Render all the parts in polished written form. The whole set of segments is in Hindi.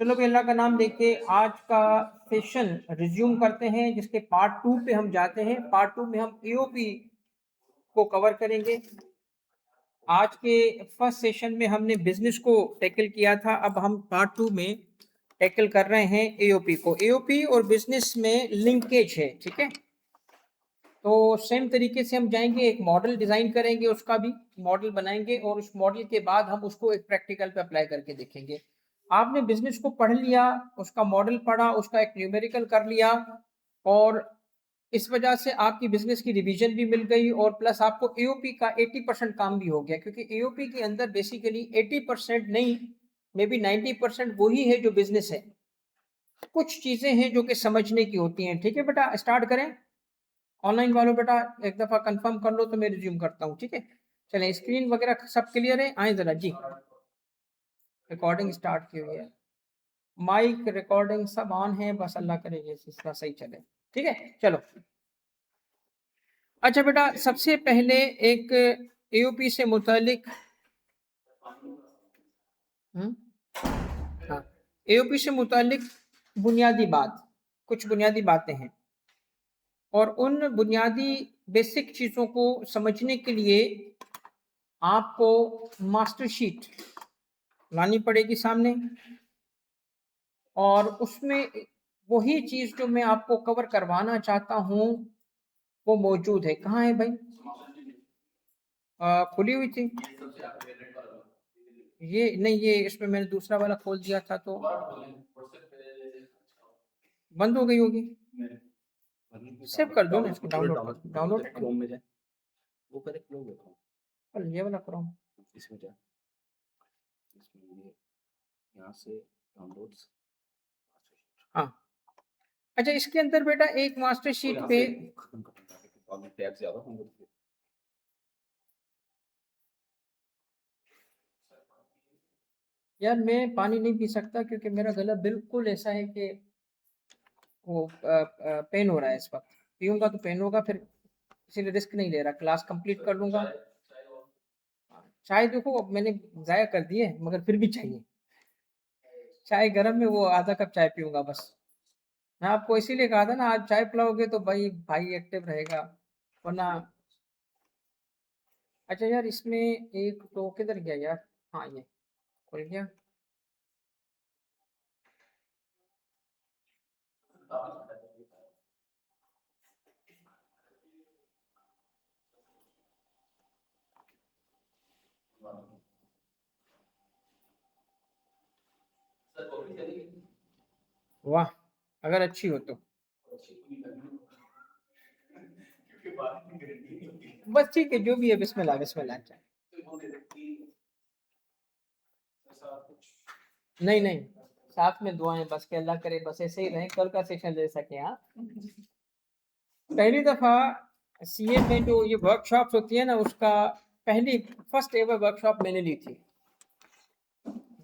चलो भाई, अल्लाह का नाम लेके आज का सेशन रिज्यूम करते हैं, जिसके पार्ट 2 पे हम जाते हैं। पार्ट 2 में हम एओपी को कवर करेंगे। आज के फर्स्ट सेशन में हमने बिजनेस को टैकल किया था, अब हम पार्ट 2 में टैकल कर रहे हैं एओपी को। एओपी और बिजनेस में लिंकेज है, ठीक है। तो सेम तरीके से हम जाएंगे, एक मॉडल डिजाइन करेंगे, उसका भी मॉडल बनाएंगे और उस मॉडल के बाद हम उसको एक प्रैक्टिकल पे अप्लाई करके देखेंगे। आपने बिजनेस को पढ़ लिया, उसका मॉडल पढ़ा, उसका एक न्यूमेरिकल कर लिया और इस वजह से आपकी बिजनेस की रिवीजन भी मिल गई और प्लस आपको एओपी का 80% काम भी हो गया, क्योंकि एओपी के अंदर बेसिकली 80% नहीं, मे बी 90% वही है जो बिजनेस है। कुछ चीजें हैं जो कि समझने की होती हैं। ठीक है बेटा, स्टार्ट करें। ऑनलाइन वालों बेटा एक दफा कंफर्म कर लो तो मैं रिज्यूम करता हूँ, ठीक है। चलें, स्क्रीन वगैरह सब क्लियर है, आए जरा जी। रिकॉर्डिंग स्टार्ट की हुई है, माइक रिकॉर्डिंग सब ऑन है, बस अल्लाह करे ये सिलसिला सही चले, ठीक है। चलो, अच्छा बेटा, सबसे पहले एक एओपी से मुतालिक हाँ, एओपी से मुतालिक बुनियादी बात, कुछ बुनियादी बातें हैं और उन बुनियादी बेसिक चीज़ों को समझने के लिए आपको मास्टर शीट लानी पड़ेगी सामने और उसमें वही चीज़ जो मैं आपको कवर करवाना चाहता हूँ वो मौजूद है। कहाँ है भाई? खुली हुई थी ये? नहीं, ये इसमें मैंने दूसरा वाला खोल दिया था तो बंद हो गई होगी। सेव कर दो ना इसको, डाउनलोड कर, डाउनलोड क्रोम में जाए, वो करे क्रोम में, और ये वाला क्रोम इसमें जाए, इसमें ये यहाँ से डाउनलोड्स। हाँ, अच्छा, इसके अंदर बेटा एक मास्टर शीट पे टैब ज्यादा होंगे। यार मैं पानी नहीं पी सकता क्योंकि मेरा गला बिल्कुल ऐसा है कि वो पेन हो रहा है इस वक्त। पीऊंगा तो पेन होगा फिर, इसीलिए रिस्क नहीं ले रहा, क्लास कंप्लीट कर लूंगा। चाय देखो अब मैंने जाया कर दी है मगर फिर भी चाहिए। चाय गर्म में वो आधा कप चाय पीऊंगा बस। मैं आपको इसीलिए कहा था ना, आज चाय पिलाओगे तो भाई भाई एक्टिव रहेगा, वरना। अच्छा यार, इसमें एक तो किधर गया यार? हाँ, ये खुल गया। वाह, अगर अच्छी हो तो बस ठीक है, जो भी है, बिस्मिल्लाह बिस्मिल्लाह। नहीं नहीं, साथ में दुआएं, बस के अल्लाह करे बस ऐसे ही रहे, कल का सेशन ले सके। हाँ, पहली दफा सीए में जो ये वर्कशॉप होती है ना, उसका पहली फर्स्ट एवर वर्कशॉप मैंने ली थी।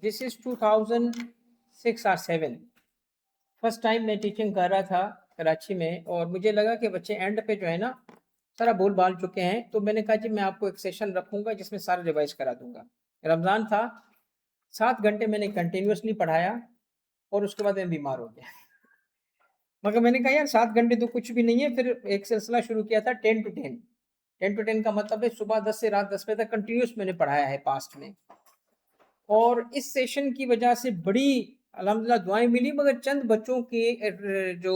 दिस इज 2006 और 7, फर्स्ट टाइम मैं टीचिंग कर रहा था कराची में और मुझे लगा कि बच्चे एंड पे जो है ना सारा भूल भाल चुके हैं, तो मैंने कहा जी मैं आपको एक सेशन रखूंगा जिसमें सारा रिवाइज करा दूंगा। रमज़ान था, 7 घंटे मैंने कंटिन्यूसली पढ़ाया और उसके बाद मैं बीमार हो गया। मगर मैंने कहा यार 7 घंटे तो कुछ भी नहीं है, फिर एक सिलसिला शुरू किया था 10 to 10। 10 to 10 का मतलब है सुबह 10 से रात 10 बजे तक कंटिन्यूस मैंने पढ़ाया है पास्ट में। और इस सेशन की वजह से बड़ी अल्हम्दुलिल्लाह दुआएं मिली, मगर चंद बच्चों के जो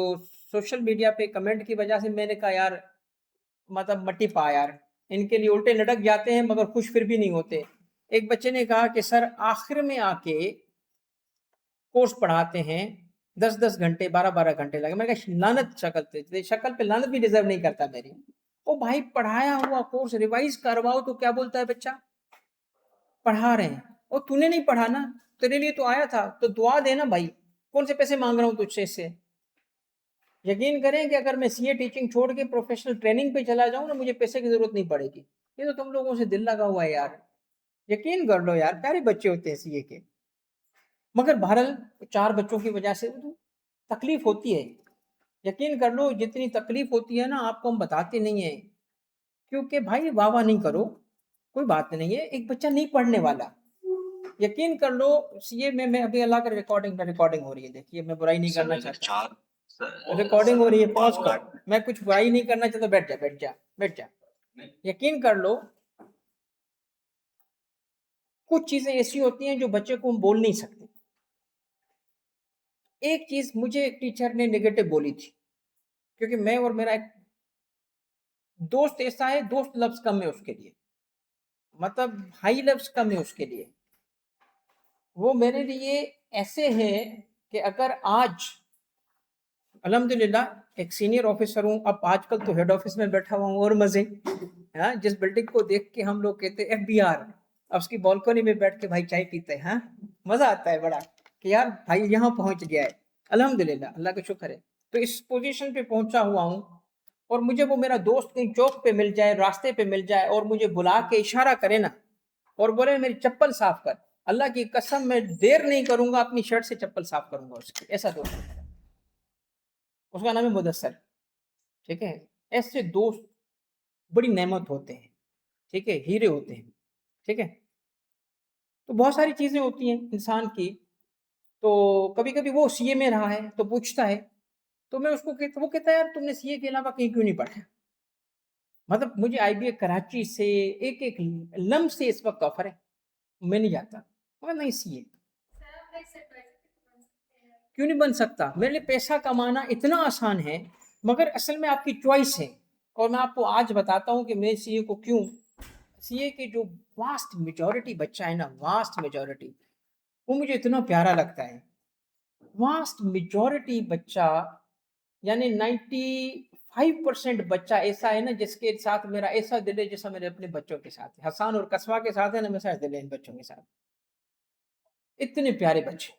सोशल मीडिया पे कमेंट की वजह से मैंने कहा यार मतलब मट्टी पा यार, इनके लिए उल्टे लटक जाते हैं मगर खुश फिर भी नहीं होते। एक बच्चे ने कहा कि सर आखिर में आके कोर्स पढ़ाते हैं 10-10 घंटे 12-12 घंटे लगे। मैंने कहा लानत, शक्ल पे लानत भी डिजर्व नहीं करता मेरी। ओ भाई, पढ़ाया हुआ कोर्स रिवाइज करवाओ तो क्या बोलता है बच्चा, पढ़ा रहे हैं और तूने नहीं पढ़ा ना, तेरे लिए तो आया था तो दुआ देना भाई, कौन से पैसे मांग रहा हूँ तुझसे इससे। यकीन करें कि अगर मैं सीए टीचिंग छोड़ के प्रोफेशनल ट्रेनिंग पे चला जाऊँ ना, मुझे पैसे की जरूरत नहीं पड़ेगी। ये तो तुम लोगों से दिल लगा हुआ है यार, यकीन कर लो यार, प्यारे बच्चे होते हैं सीए के। मगर बहरहाल 4 बच्चों की वजह से तो तकलीफ होती है। यकीन कर लो, जितनी तकलीफ होती है ना आपको हम बताते नहीं है, क्योंकि भाई वाह वाह नहीं करो, कोई बात नहीं है, एक बच्चा नहीं पढ़ने वाला, यकीन कर लो, सीए में मैं अभी अल्लाह का रिकॉर्डिंग हो रही है, देखिए मैं बुराई नहीं करना चाहता, रिकॉर्डिंग हो रही है, पॉज कर, मैं कुछ बुराई नहीं करना चाहता, बैठ जा बैठ जा बैठ जा। यकीन कर लो, कुछ चीजें ऐसी होती हैं जो बच्चे को हम बोल नहीं सकते। एक चीज मुझे एक टीचर ने नेगेटिव बोली थी, क्योंकि मैं और मेरा एक दोस्त ऐसा है, दोस्त लफ्ज कम है उसके लिए, मतलब हाई लफ्ज कम है उसके लिए। वो मेरे लिए ऐसे है कि अगर आज अल्हम्दुलिल्लाह एक सीनियर ऑफिसर हूँ, अब आजकल तो हेड ऑफिस में बैठा हुआ हूँ और मजे, हाँ, जिस बिल्डिंग को देख के हम लोग कहते हैं एफबीआर, अब उसकी बालकनी में बैठ के भाई चाय पीते हैं, हाँ, मजा आता है बड़ा कि यार भाई यहाँ पहुंच गया है, अल्हम्दुलिल्लाह, अल्लाह का शुक्र है। तो इस पोजीशन पे पहुंचा हुआ हूँ, और मुझे वो मेरा दोस्त कहीं चौक पे मिल जाए, रास्ते पे मिल जाए, और मुझे बुला के इशारा करे ना, और बोले मेरी चप्पल साफ कर, अल्लाह की कसम मैं देर नहीं करूंगा, अपनी शर्ट से चप्पल साफ करूंगा उसकी, ऐसा दोस्त है। उसका नाम है मुदस्सर, ठीक है। ऐसे दोस्त बड़ी नेमत होते हैं, ठीक है, हीरे होते हैं, ठीक है। तो बहुत सारी चीजें होती हैं इंसान की। तो कभी कभी वो सीए में रहा है तो पूछता है, तो मैं उसको कहता, वो कहता है यार तुमने सीए के अलावा कहीं क्यों नहीं पढ़ा, मतलब मुझे आईबीए कराची से एक एक लम से इस वक्त ऑफर है, मैं नहीं जाता, मगर नहीं सीए क्यों नहीं बन सकता, मेरे लिए पैसा कमाना इतना आसान है, मगर असल में आपकी चॉइस है। और मैं आपको आज बताता हूँ कि मैं सीए को क्यों, सीए के जो वास्ट मेजॉरिटी बच्चा है ना, वास्ट मेजॉरिटी, वो मुझे इतना प्यारा लगता है। वास्ट मेजॉरिटी बच्चा, यानी 95% बच्चा ऐसा है ना जिसके साथ मेरा ऐसा दिल है जैसा मेरे अपने बच्चों के साथ है, हसान और कस्बा के साथ है ना, मेरा दिल है इन बच्चों के साथ, इतने प्यारे बच्चे।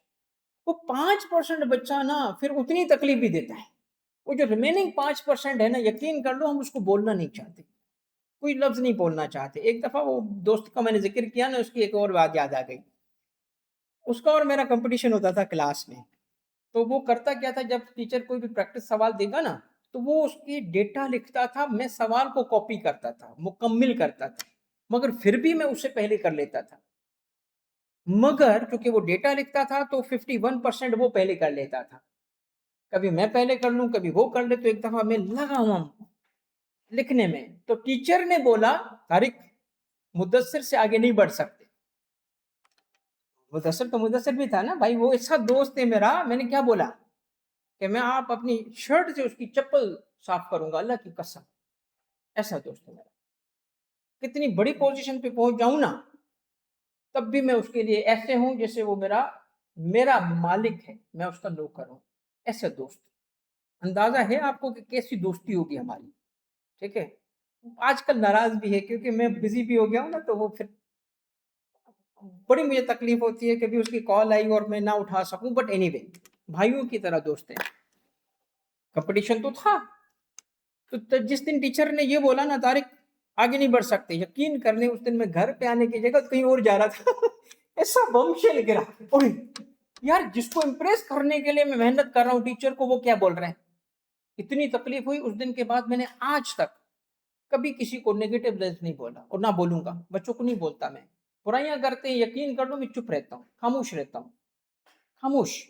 वो 5% बच्चा ना फिर उतनी तकलीफ भी देता है, वो जो रिमेनिंग 5% है ना, यकीन कर लो हम उसको बोलना नहीं चाहते, कोई लफ्ज नहीं बोलना चाहते। एक दफा वो दोस्त का मैंने जिक्र किया ना, उसकी एक और बात याद आ गई। उसका और मेरा कंपटीशन होता था क्लास में। तो वो करता क्या था, जब टीचर कोई भी प्रैक्टिस सवाल देगा ना, तो वो उसकी डेटा लिखता था, मैं सवाल को कॉपी करता था, मुकम्मिल करता था, मगर फिर भी मैं उससे पहले कर लेता था। मगर क्योंकि वो डेटा लिखता था तो 51% वो पहले कर लेता था, कभी मैं पहले कर लूं कभी वो कर ले। तो एक दफा मैं लगा हुआ लिखने में, तो टीचर ने बोला तारिक मुदस्सिर से आगे नहीं बढ़ सकते। मुदस्सिर तो मुदस्सिर भी था ना भाई, वो ऐसा दोस्त है मेरा। मैंने क्या बोला कि मैं आप अपनी शर्ट से उसकी चप्पल साफ करूंगा, अल्लाह की कसम, ऐसा दोस्त है मेरा। कितनी बड़ी पोजीशन पे पहुंच जाऊं ना, तब भी मैं उसके लिए ऐसे हूं जैसे वो मेरा मेरा मालिक है, मैं उसका नौकर हूं, ऐसे दोस्त। अंदाजा है आपको कि कैसी दोस्ती होगी हमारी, ठीक है। आजकल नाराज भी है क्योंकि मैं बिजी भी हो गया हूं ना, तो वो फिर बड़ी मुझे तकलीफ होती है कभी उसकी कॉल आई और मैं ना उठा सकूं, बट एनीवे भाइयों की तरह दोस्त है। कंपटीशन तो था, तो जिस दिन टीचर ने ये बोला ना तारिक आगे नहीं बढ़ सकते, यकीन करने उस दिन मैं घर पे आने की जगह कहीं और जा रहा था ऐसा बमशेल गिरा, ओए यार जिसको इम्प्रेस करने के लिए मैं मेहनत कर रहा हूँ, टीचर को वो क्या बोल रहे हैं। इतनी तकलीफ हुई उस दिन के बाद, मैंने आज तक कभी किसी को नेगेटिव लफ्ज नहीं बोला और ना बोलूंगा, बच्चों को नहीं बोलता मैं। बुराइयां करते हैं, यकीन कर लो मैं चुप रहता हूँ, खामोश रहता हूँ, खामोश,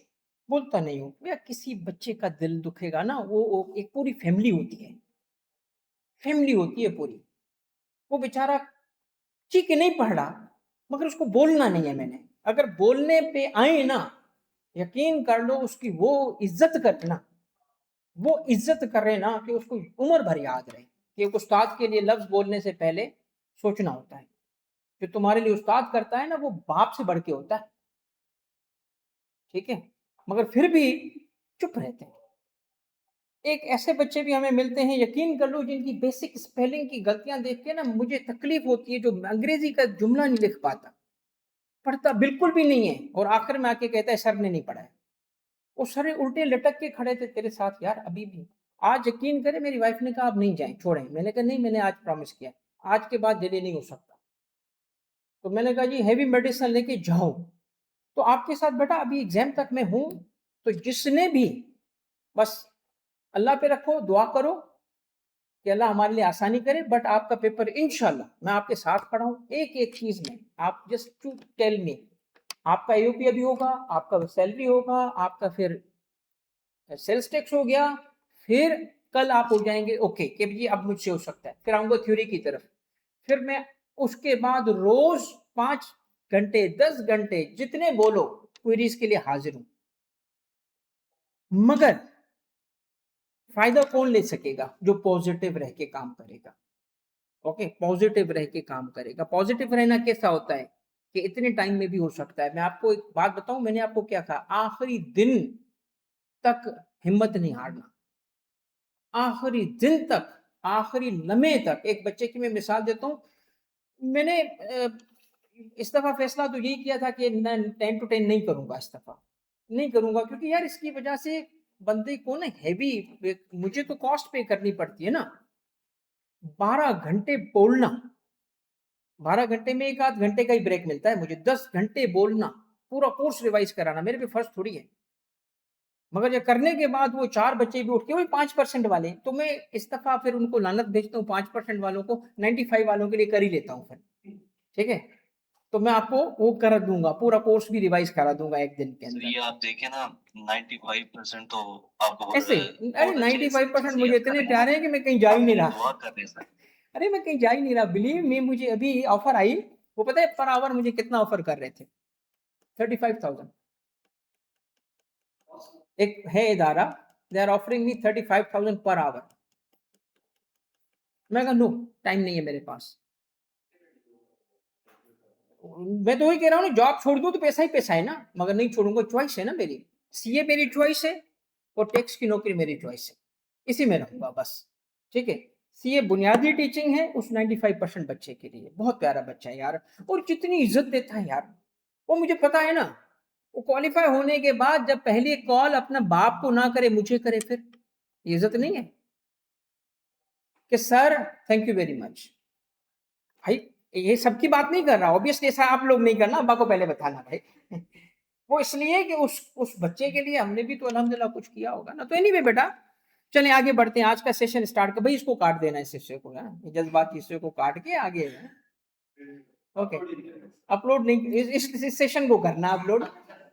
बोलता नहीं हूँ। या किसी बच्चे का दिल दुखेगा ना, वो एक पूरी फैमिली होती है, फैमिली होती है पूरी। वो बेचारा चीख नहीं पढ़ रहा, मगर उसको बोलना नहीं है मैंने, अगर बोलने पे आए ना, यकीन कर लो उसकी वो इज्जत करना, वो इज्जत करे ना कि उसको उम्र भर याद रहे कि एक उस्ताद के लिए लफ्ज बोलने से पहले सोचना होता है। जो तुम्हारे लिए उस्ताद करता है ना, वो बाप से बढ़ के होता है, ठीक है, मगर फिर भी चुप रहते हैं। एक ऐसे बच्चे भी हमें मिलते हैं, यकीन कर लो, जिनकी बेसिक स्पेलिंग की गलतियां देख के ना मुझे तकलीफ होती है, जो अंग्रेजी का जुमला नहीं लिख पाता, पढ़ता बिल्कुल भी नहीं है, और आखिर में आके कहता है सर ने नहीं पढ़ा है। वो सर उल्टे लटक के खड़े थे तेरे साथ यार अभी भी। आज यकीन करे मेरी वाइफ ने कहा आप नहीं जाएं, छोड़ें, मैंने कहा नहीं, मैंने आज प्रॉमिस किया, आज के बाद डिले नहीं हो सकता। तो मैंने कहा जी हैवी मेडिसिन लेके जाओ, तो आपके साथ बेटा अभी एग्जाम तक मैं हूं, तो जिसने भी, बस अल्लाह पे रखो, दुआ करो कि अल्लाह हमारे लिए आसानी करे, बट आपका पेपर इंशाल्लाह मैं आपके साथ खड़ा हूं, एक एक चीज में आप जस्ट टू टेल मी आपका एओपी अभी होगा, आपका सैलरी होगा, आपका फिर सेल्स टैक्स हो गया, फिर कल आप हो जाएंगे ओके कि ये अब मुझसे हो सकता है, फिर आऊंगा थ्योरी की तरफ, फिर मैं उसके बाद रोज 5 घंटे 10 घंटे जितने बोलो क्वेरीज के लिए हाजिर हूं। मगर फायदा कौन ले सकेगा? जो पॉजिटिव रह के काम करेगा। ओके, पॉजिटिव रह के काम करेगा। पॉजिटिव रहना कैसा होता है कि इतने टाइम में भी हो सकता है। मैं आपको एक बात बताऊं, मैंने आपको क्या कहा, आखिरी दिन तक हिम्मत नहीं हारना, आखिरी दिन तक, आखिरी लम्हे तक। एक बच्चे की मैं मिसाल देता हूँ, मैंने इस दफा फैसला तो यही किया था कि 10 to 10 नहीं करूंगा, इस दफा नहीं करूंगा, क्योंकि यार इसकी वजह से बंदे को ना हैवी, मुझे तो कॉस्ट पे करनी पड़ती है ना। 12 घंटे बोलना, 12 घंटे में 1 आध घंटे का ही ब्रेक मिलता है मुझे, 10 घंटे बोलना, पूरा कोर्स रिवाइज कराना, मेरे पे फर्ज थोड़ी है। मगर ये करने के बाद वो 4 बच्चे भी उठ के, वही 5% वाले, तो मैं इस दफा फिर उनको लानत भेजता हूँ, 5% वालों को 95 वालों के लिए कर ही लेता हूँ फिर। ठीक है, तो मैं आपको वो कर दूंगा, पूरा कोर्स भी रिवाइज करा दूंगा एक दिन के अंदर। ये आप देखें ना, 95% तो आपको ऐसे, अरे 95% मुझे इतने प्यारे हैं कि मैं कहीं जा ही नहीं रहा। दुआ कर रहे हैं। अरे मैं कहीं जा ही नहीं रहा, बिलीव मी। मुझे अभी ऑफर आई, वो पता है पर आवर मुझे कितना ऑफर कर रहे थे? 35,000। एक है इदारा, they are offering me 35,000 per hour. मैं कहा नो, टाइम नहीं है मेरे पास। मैं तो वही कह रहा हूँ ना, जॉब छोड़ दूं तो पैसा ही पैसा है ना, मगर नहीं छोड़ूंगा, चॉइस है ना मेरी। सीए मेरी चॉइस है और टैक्स की नौकरी मेरी चॉइस है, इसी में रहूंगा बस। ठीक है, सीए बुनियादी टीचिंग है उस 95% बच्चे के लिए, बहुत प्यारा बच्चा है यार, और जितनी इज्जत देता है यार, वो मुझे पता है ना। वो क्वालिफाई होने के बाद जब पहली कॉल अपना बाप को ना करे, मुझे करे, फिर ये इज्जत नहीं है कि sir thank you very much. भाई ये सबकी बात नहीं कर रहा, ऑब्वियसली ऐसा आप लोग नहीं करना, अब्बा को पहले बताना भाई। वो इसलिए कि उस बच्चे के लिए हमने भी तो अल्हम्दुलिल्लाह कुछ किया होगा ना। तो एनीवे बेटा, चलिए आगे बढ़ते हैं, आज का सेशन स्टार्ट कर। भाई इसको काट देना, इस हिस्से को, ये जज्बाती हिस्से को काट के आगे। ओके, अपलोड नहीं, इस सेशन को करना अपलोड,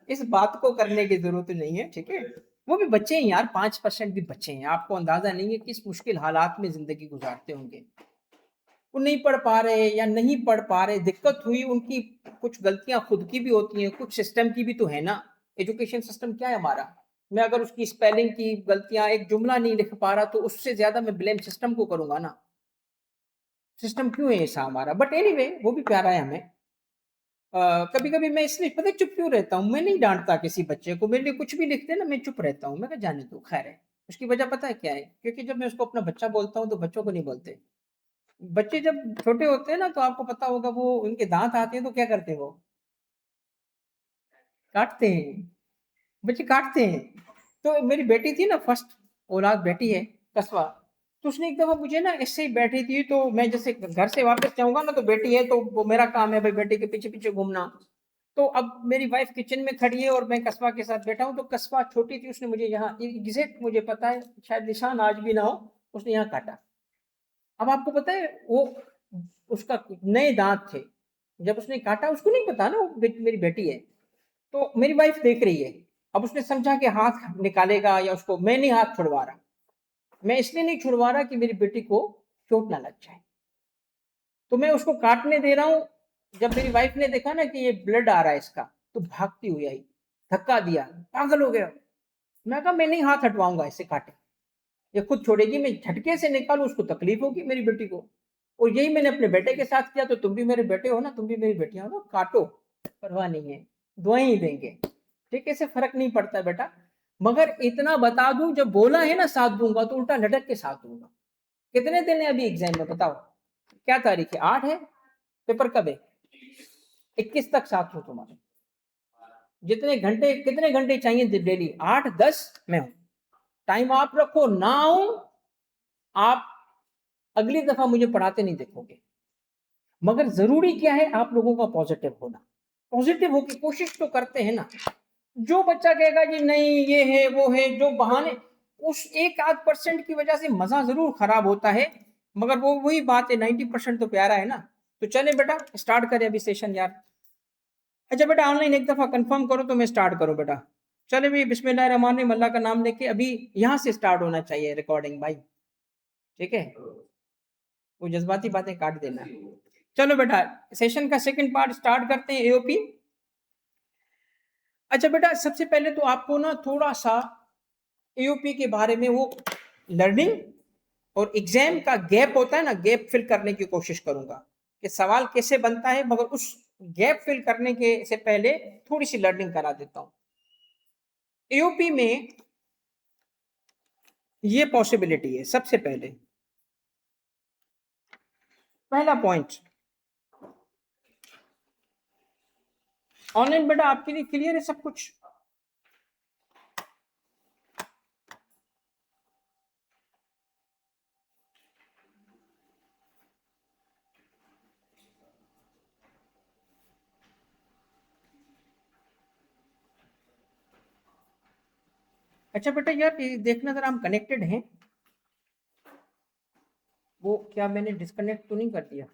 इस बात को करने की जरूरत नहीं है। ठीक है, वो भी बच्चे हैं यार, 5% भी बच्चे हैं, आपको अंदाजा नहीं है किस मुश्किल हालात में जिंदगी गुजारते होंगे। वो नहीं पढ़ पा रहे या नहीं पढ़ पा रहे, दिक्कत हुई उनकी, कुछ गलतियां खुद की भी होती हैं, कुछ सिस्टम की भी तो है ना। एजुकेशन सिस्टम क्या है हमारा, मैं अगर उसकी स्पेलिंग की गलतियां, एक जुमला नहीं लिख पा रहा, तो उससे ज्यादा मैं ब्लेम सिस्टम को करूंगा ना। सिस्टम क्यों है ऐसा हमारा? बट एनीवे वो भी प्यारा है हमें। कभी कभी मैं इसलिए पता है चुप क्यों रहता हूँ, मैं नहीं डांटता किसी बच्चे को, मेरे लिए कुछ भी लिखते ना मैं चुप रहता हूँ, मैं कहा जाने दो, खैर है। उसकी वजह पता है क्या है? क्योंकि जब मैं उसको अपना बच्चा बोलता हूँ तो बच्चों को नहीं बोलते। बच्चे जब छोटे होते हैं ना, तो आपको पता होगा, वो उनके दांत आते हैं तो क्या करते हैं? वो काटते हैं, बच्चे काटते हैं। तो मेरी बेटी थी ना, फर्स्ट औलाद बेटी है, कस्बा। तो उसने एक दफा मुझे ना, ऐसे ही बैठी थी, तो मैं जैसे घर से वापस जाऊंगा ना, तो बेटी है तो वो मेरा काम है भाई बेटी के पीछे पीछे घूमना। तो अब मेरी वाइफ किचन में खड़ी है और मैं कस्बा के साथ बैठा हूँ, तो कस्बा छोटी थी, उसने मुझे यहाँ एग्जैक्ट, मुझे पता है शायद निशान आज भी ना हो, उसने यहाँ काटा। अब आपको पता है वो, उसका नए दांत थे, जब उसने काटा, उसको नहीं पता ना वो मेरी बेटी है। तो मेरी वाइफ देख रही है, अब उसने समझा कि हाथ निकालेगा या उसको, मैं नहीं हाथ छुड़वा रहा। मैं इसलिए नहीं छुड़वा रहा कि मेरी बेटी को चोट ना लग जाए, तो मैं उसको काटने दे रहा हूँ। जब मेरी वाइफ ने देखा ना कि ये ब्लड आ रहा है इसका, तो भागती हुई आई, धक्का दिया, पागल हो गया। मैं कहा मैं नहीं हाथ हटवाऊंगा, इसे काटे, ये खुद छोड़ेगी, मैं झटके से निकालू, उसको तकलीफ होगी मेरी बेटी को। और यही मैंने अपने बेटे के साथ किया, तो तुम भी मेरे बेटे हो ना, तुम भी मेरी बेटियां हो ना, काटो, परवाह नहीं है, दुआएं ही देंगे। ठीक है, इससे फर्क नहीं पड़ता बेटा। मगर इतना बता दूं, जब बोला है ना साथ दूंगा, तो उल्टा लटक के साथ दूंगा। कितने दिन है अभी एग्जाम में, बताओ? क्या तारीख है? 8 है। पेपर कब है? 21 तक साथ हूं तुम्हारे। जितने घंटे, कितने घंटे चाहिए डेली? 8 10 मैं हूं। टाइम आप रखो ना हूं, आप अगली दफा मुझे पढ़ाते नहीं देखोगे। मगर जरूरी क्या है? आप लोगों का पॉजिटिव होना। पॉजिटिव होकर कोशिश तो करते हैं ना। जो बच्चा कहेगा कि नहीं ये है वो है, जो बहाने, उस 1 आध % की वजह से मजा जरूर खराब होता है। मगर वो वही बात है, 90% तो प्यारा है ना। तो चले बेटा, स्टार्ट करें अभी सेशन यार। अच्छा बेटा ऑनलाइन एक दफा कंफर्म करो तो मैं स्टार्ट करूं बेटा। चले भाई, बिस्मिल्लाहिर्रहमानिर्रहीम, अल्लाह का नाम लेके अभी यहां से स्टार्ट होना चाहिए रिकॉर्डिंग भाई, ठीक है? वो जज्बाती बातें काट देना। चलो बेटा, सेशन का सेकंड पार्ट स्टार्ट करते हैं, एओपी। अच्छा बेटा, सबसे पहले तो आपको ना थोड़ा सा एओपी के बारे में वो लर्निंग और एग्जाम का गैप होता है ना, गैप फिल करने की कोशिश करूंगा कि सवाल कैसे बनता है, मगर उस गैप फिल करने के से पहले थोड़ी सी लर्निंग करा देता हूं। एओपी में ये पॉसिबिलिटी है। सबसे पहले पहला पॉइंट ऑनलाइन बेटा आपके लिए क्लियर है सब कुछ? अच्छा बेटा यार, ये देखना जरा हम कनेक्टेड हैं। वो क्या मैंने डिस्कनेक्ट तो नहीं कर दिया?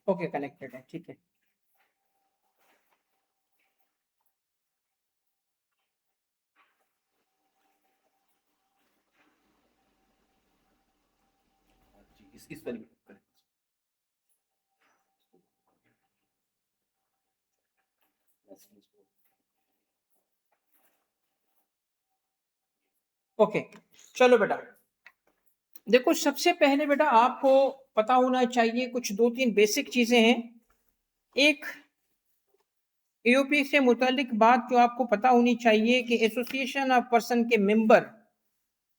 ओके, कनेक्टेड है, ठीक है। इस वाली ओके, चलो बेटा देखो, सबसे पहले बेटा आपको पता होना चाहिए कुछ दो तीन बेसिक चीजें हैं। एक, एओपी से मुतालिक बात जो आपको पता होनी चाहिए कि एसोसिएशन ऑफ पर्सन के मेंबर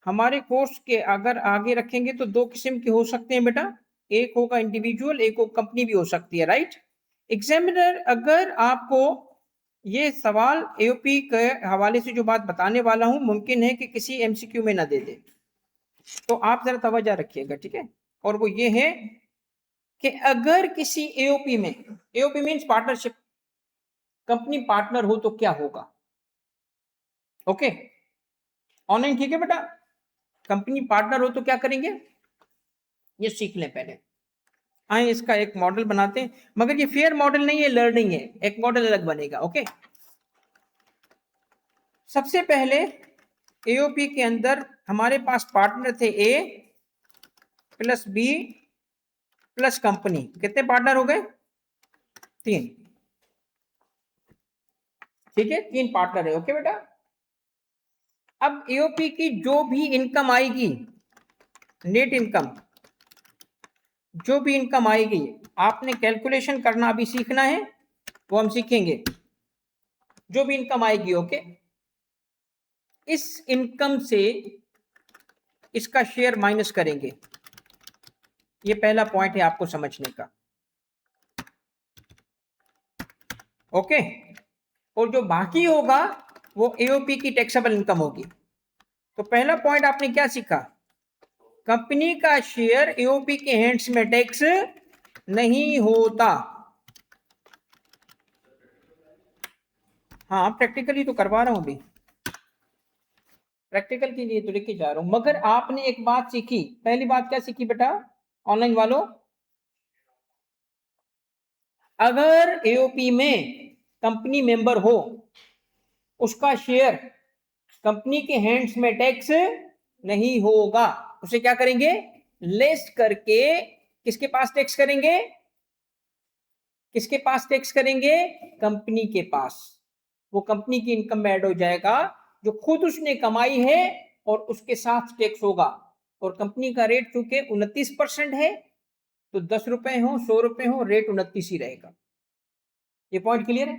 हमारे कोर्स के अगर आगे रखेंगे तो दो किस्म के हो सकते हैं बेटा। एक होगा इंडिविजुअल, एक कंपनी भी हो सकती है, राइट? एग्जामिनर अगर आपको ये सवाल एओपी के हवाले से जो बात बताने वाला हूं मुमकिन है कि किसी एमसीक्यू में ना दे दे, तो आप जरा तवज्जो रखिएगा, ठीक है? और वो ये है कि अगर किसी एओपी में, AOP means partnership, company partner हो तो क्या होगा? ओके, ऑनलाइन ठीक है बेटा? कंपनी पार्टनर हो तो क्या करेंगे, ये सीख लें पहले। आए इसका एक मॉडल बनाते हैं, मगर ये फेयर मॉडल नहीं है, लर्निंग है, एक मॉडल अलग बनेगा। ओके, सबसे पहले एओपी के अंदर हमारे पास पार्टनर थे ए प्लस बी प्लस कंपनी। कितने पार्टनर हो गए? 3, ठीक है, 3 पार्टनर है। ओके बेटा, अब एओपी की जो भी इनकम आएगी, नेट इनकम, जो भी इनकम आएगी, आपने कैलकुलेशन करना अभी सीखना है, वो हम सीखेंगे। जो भी इनकम आएगी, ओके, इस इनकम से इसका शेयर माइनस करेंगे। ये पहला पॉइंट है आपको समझने का। ओके, और जो बाकी होगा वो एओपी की टैक्सेबल इनकम होगी। तो पहला पॉइंट आपने क्या सीखा? कंपनी का शेयर एओपी के हैंड्स में टैक्स नहीं होता। हाँ, प्रैक्टिकली तो करवा रहा हूं अभी, प्रैक्टिकल के लिए तो लेके जा रहा हूं। मगर आपने एक बात सीखी, पहली बात क्या सीखी बेटा ऑनलाइन वालों? अगर एओपी में कंपनी मेंबर हो, उसका शेयर कंपनी के हैंड्स में टैक्स नहीं होगा। उसे क्या करेंगे? लेस करके किसके पास टैक्स करेंगे? किसके पास टैक्स करेंगे? कंपनी के पास। वो कंपनी की इनकम में ऐड हो जाएगा जो खुद उसने कमाई है, और उसके साथ टैक्स होगा। और कंपनी का रेट चूंकि 29% है, तो 10 रुपए हो 100 रुपए हो, रेट 29 ही रहेगा। ये पॉइंट क्लियर है?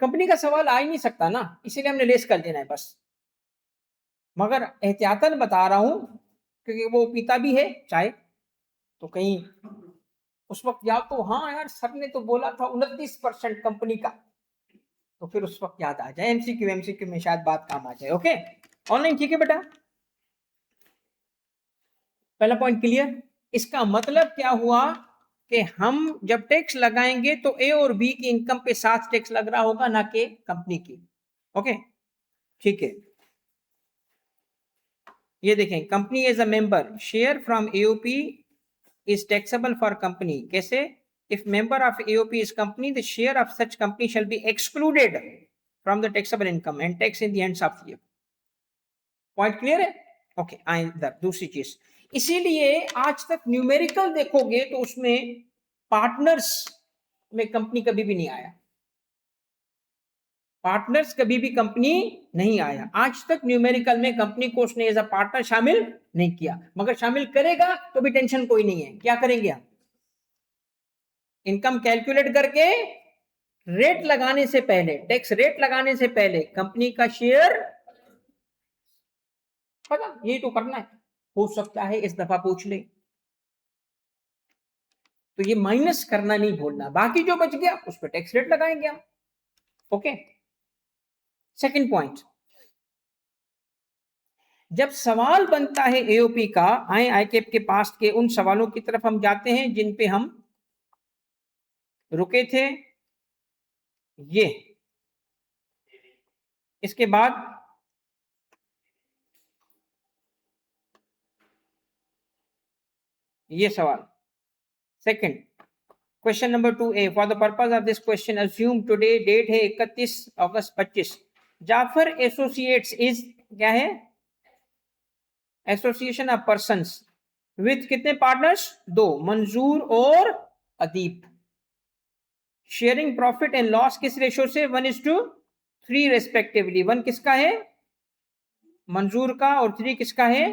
कंपनी का सवाल आ ही नहीं सकता ना, इसीलिए हमने लेस कर देना है बस। मगर एहतियातन बता रहा हूं क्योंकि वो पीता भी है चाय, तो कहीं उस वक्त याद तो, हाँ यार सर ने तो बोला था 29% कंपनी का, तो फिर उस वक्त याद आ जाए। एमसीक्यू में शायद बात काम आ जाए। ओके, ऑनलाइन ठीक है बेटा? पहला पॉइंट क्लियर? इसका मतलब क्या हुआ कि हम जब टैक्स लगाएंगे तो ए और बी की इनकम पे साथ टैक्स लग रहा होगा, ना कि कंपनी की। ओके, ठीक है। ये देखें, company as a member, share from AOP is taxable for company. कैसे? If member of AOP is company, the share of such company shall be excluded from the taxable income and tax in the ends of year. Point clear है? ओके, आए इधर दूसरी चीज। इसीलिए आज तक न्यूमेरिकल देखोगे तो उसमें पार्टनर्स में कंपनी कभी भी नहीं आया, पार्टनर्स कभी भी कंपनी नहीं आया। आज तक न्यूमेरिकल में कंपनी को उसने एज अ पार्टनर शामिल नहीं किया, मगर शामिल करेगा तो भी टेंशन कोई नहीं है। क्या करेंगे हम? इनकम कैलकुलेट करके रेट लगाने से पहले, टैक्स रेट लगाने से पहले कंपनी का शेयर पता, यही तो करना है। हो सकता है इस दफा पूछ ले, तो ये माइनस करना नहीं भूलना, बाकी जो बच गया उस पर टैक्स रेट लगाएंगे हम। ओके, सेकंड पॉइंट, जब सवाल बनता है एओपी का, आए आईकेप के पास के उन सवालों की तरफ हम जाते हैं जिन पे हम रुके थे। ये इसके बाद ये सवाल second, question number 2A, for the purpose of this question assume today date है 31 अगस्त 25, जाफर एसोसिएट्स इज क्या है? एसोसिएशन ऑफ पर्संस विथ कितने पार्टनर्स? 2, मंजूर और Adeeb. Sharing profit and loss किस रेशो से? 1:3 रेस्पेक्टिवली। 1 किसका है? मंजूर का, और 3 किसका है?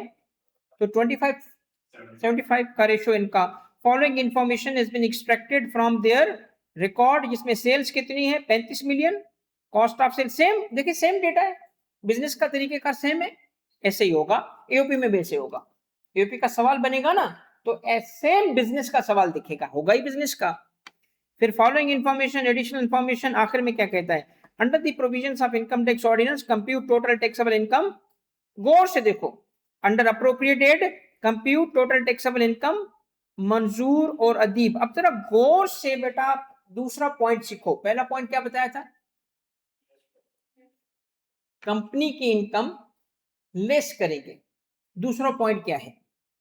तो 25-75 का रेशो इनका। Following information has been extracted from their record, जिसमें सेल्स कितनी है? 35 million. Cost of sale same, देखिए सेम डेटा है, बिजनेस का तरीके का सेम है। ऐसे ही होगा एओपी में भी, ऐसे होगा। एओपी का सवाल बनेगा ना तो सेम बिजनेस का सवाल दिखेगा, होगा ही बिजनेस का। फिर फॉलोइंग इंफॉर्मेशन, एडिशनल इंफॉर्मेशन, आखिर में क्या कहता है? Under the provisions of income tax ordinance compute total taxable income. गौर से देखो, under appropriated compute total taxable income, Manzoor और अदीब। अब जरा गौर से बेटा दूसरा पॉइंट सीखो। पहला पॉइंट क्या बताया था? कंपनी की इनकम लेस करेंगे। दूसरा पॉइंट क्या है?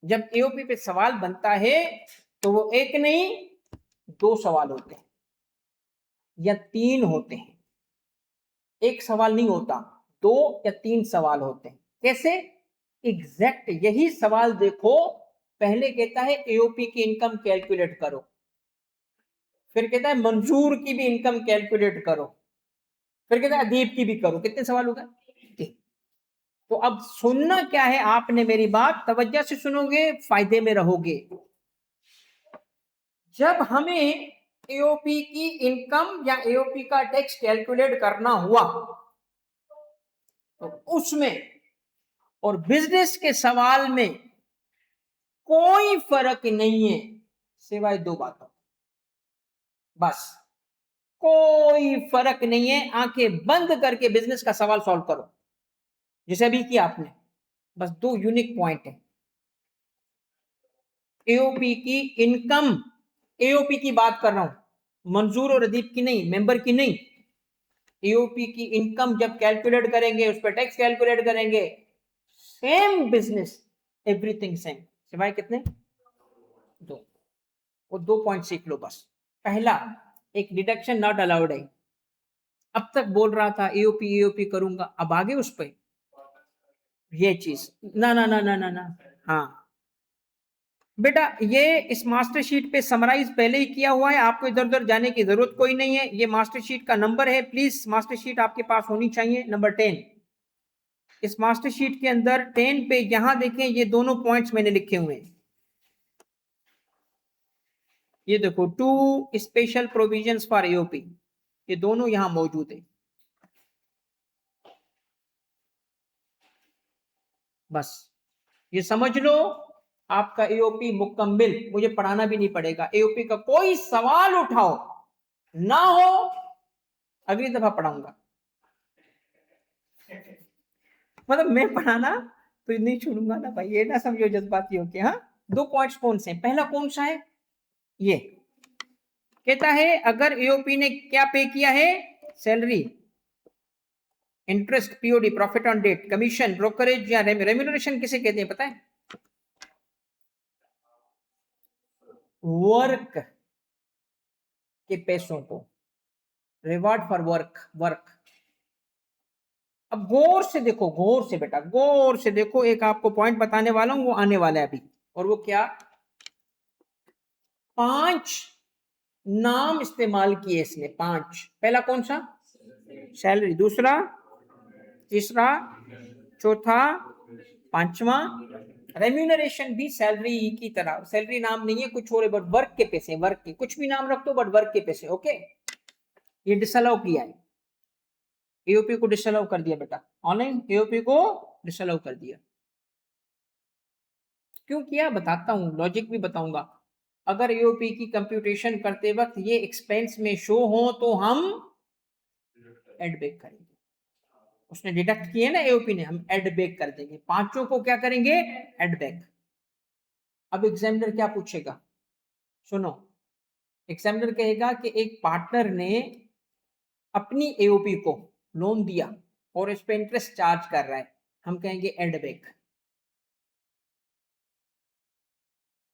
जब एओपी पे सवाल बनता है तो वो एक नहीं 2 सवाल होते हैं या 3 होते हैं, एक सवाल नहीं होता, 2 या 3 सवाल होते हैं। कैसे? एग्जैक्ट यही सवाल देखो, पहले कहता है एओपी की इनकम कैलकुलेट करो, फिर कहता है मंजूर की भी इनकम कैलकुलेट करो, फिर कहता है अदीब की भी करो। कितने सवाल हो गए? तो अब सुनना क्या है आपने, मेरी बात तवज्जो से सुनोगे फायदे में रहोगे। जब हमें एओपी की इनकम या एओपी का टैक्स कैलकुलेट करना हुआ तो उसमें और बिजनेस के सवाल में कोई फर्क नहीं है सिवाय 2 बातों, बस कोई फर्क नहीं है। आंखें बंद करके बिजनेस का सवाल सॉल्व करो जैसे अभी किया आपने, बस 2 यूनिक पॉइंट है। एओपी की इनकम, एओपी की बात कर रहा हूं, मंजूर और अदीब की नहीं, मेंबर की नहीं। एओपी की इनकम जब कैलकुलेट करेंगे, उस पर टैक्स कैलकुलेट करेंगे, सेम बिजनेस, एवरीथिंग सेम, सिवाय कितने? 2। वो 2 पॉइंट सीख लो बस। पहला, एक डिडक्शन नॉट अलाउड है। अब तक बोल रहा था एओपी एओपी करूंगा, अब आगे उस पर ये चीज ना ना ना ना ना ना। हाँ बेटा, ये इस मास्टर शीट पे समराइज पहले ही किया हुआ है, आपको इधर उधर जाने की जरूरत कोई नहीं है। ये मास्टर शीट का नंबर है, प्लीज मास्टर शीट आपके पास होनी चाहिए, नंबर 10। इस मास्टर शीट के अंदर 10 पे यहां देखें, ये दोनों पॉइंट्स मैंने लिखे हुए हैं। ये देखो, 2 स्पेशल प्रोविजंस फॉर एओपी, ये दोनों यहां मौजूद है। बस ये समझ लो, आपका एओपी मुकम्मिल, मुझे पढ़ाना भी नहीं पड़ेगा। एओपी का कोई सवाल उठाओ ना हो, अगली दफा पढ़ाऊंगा। मतलब मैं पढ़ाना तो नहीं छोड़ूंगा ना भाई, ये ना समझो जज्बाती होके। हाँ, 2 पॉइंट्स कौन से हैं? पहला कौन सा है? ये कहता है अगर एओपी ने क्या पे किया है? Salary, interest, POD, profit on debt, commission, brokerage या रेम्यूनरेशन किसे कहते हैं पता है? वर्क के पैसों को, रिवार्ड फॉर वर्क, वर्क। अब गौर से देखो, गौर से बेटा, गौर से देखो, एक आपको पॉइंट बताने वाला हूं, वो आने वाला है अभी। और वो क्या? 5 नाम इस्तेमाल किए इसने, 5। पहला कौन सा? सैलरी। दूसरा, तीसरा, चौथा, पांचवा। रेम्यूनरेशन भी सैलरी की तरह, सैलरी नाम नहीं है, कुछ और है, बट वर्क के पैसे, वर्क के, कुछ भी नाम रख दो बट वर्क के पैसे। ओके, ये डिसअलाउ किया है, एओपी को डिसअलाउ कर दिया बेटा, ऑनलाइन एओपी को डिसअलाउ कर दिया। क्यों किया बताता हूं, लॉजिक भी बताऊंगा। अगर एओपी की कंप्यूटेशन करते वक्त ये एक्सपेंस में शो हो तो हम एड बैक करेंगे। उसने डिडक्ट किए ना एओपी ने, हम एड बैक कर देंगे, पांचों को क्या करेंगे? Add back. अब एग्जामिनर क्या पूछेगा, सुनो। एग्जामिनर कहेगा कि एक पार्टनर ने अपनी एओपी को लोन दिया और इस पे इंटरेस्ट चार्ज कर रहा है, हम कहेंगे एड बैक।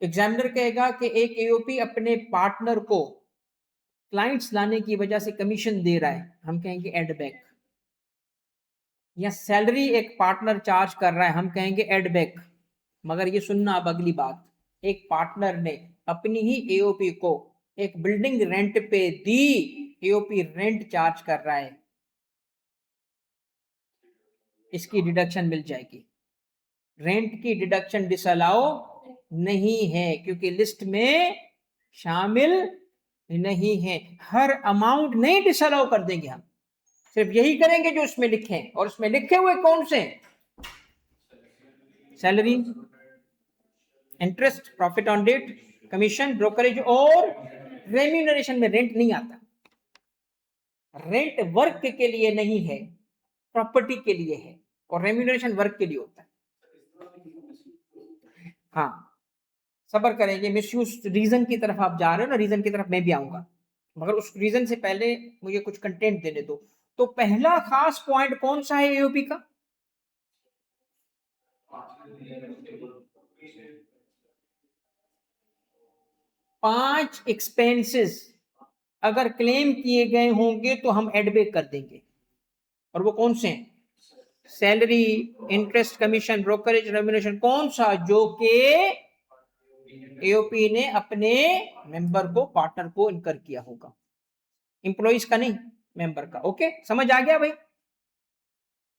एग्जामिनर कहेगा कि एक एओपी अपने पार्टनर को क्लाइंट्स लाने की वजह से कमीशन दे रहा है, हम कहेंगे एड बैक। या सैलरी एक पार्टनर चार्ज कर रहा है, हम कहेंगे एड बैक। मगर ये सुनना अब अगली बात, एक पार्टनर ने अपनी ही एओपी को एक बिल्डिंग रेंट पे दी, एओपी रेंट चार्ज कर रहा है, इसकी डिडक्शन मिल जाएगी। रेंट की डिडक्शन डिसअलाउ नहीं है क्योंकि लिस्ट में शामिल नहीं है। हर अमाउंट नहीं डिसअलाउ कर देंगे हम, सिर्फ यही करेंगे जो उसमें लिखे हैं। और उसमें लिखे हुए कौन से? Salary, interest, profit on debt, commission, brokerage और रेम्यूनरेशन में रेंट नहीं आता। रेंट वर्क के लिए नहीं है, प्रॉपर्टी के लिए है, और रेम्यूनरेशन वर्क के लिए होता है। हाँ, सबर करेंगे, मिसयूज रीजन की तरफ आप जा रहे हो ना, रीजन की तरफ मैं भी आऊंगा, मगर उस रीजन से पहले मुझे कुछ कंटेंट देने दो। तो पहला खास पॉइंट कौन सा है एओपी का? पांच एक्सपेंसेस अगर क्लेम किए गए होंगे तो हम एडबैक कर देंगे। और वो कौन से हैं? Salary, interest, commission, brokerage, remuneration. कौन सा? जो कि एओपी ने अपने मेंबर को, पार्टनर को इनकर किया होगा, इंप्लॉइज का नहीं, मेंबर का। ओके, समझ आ गया भाई?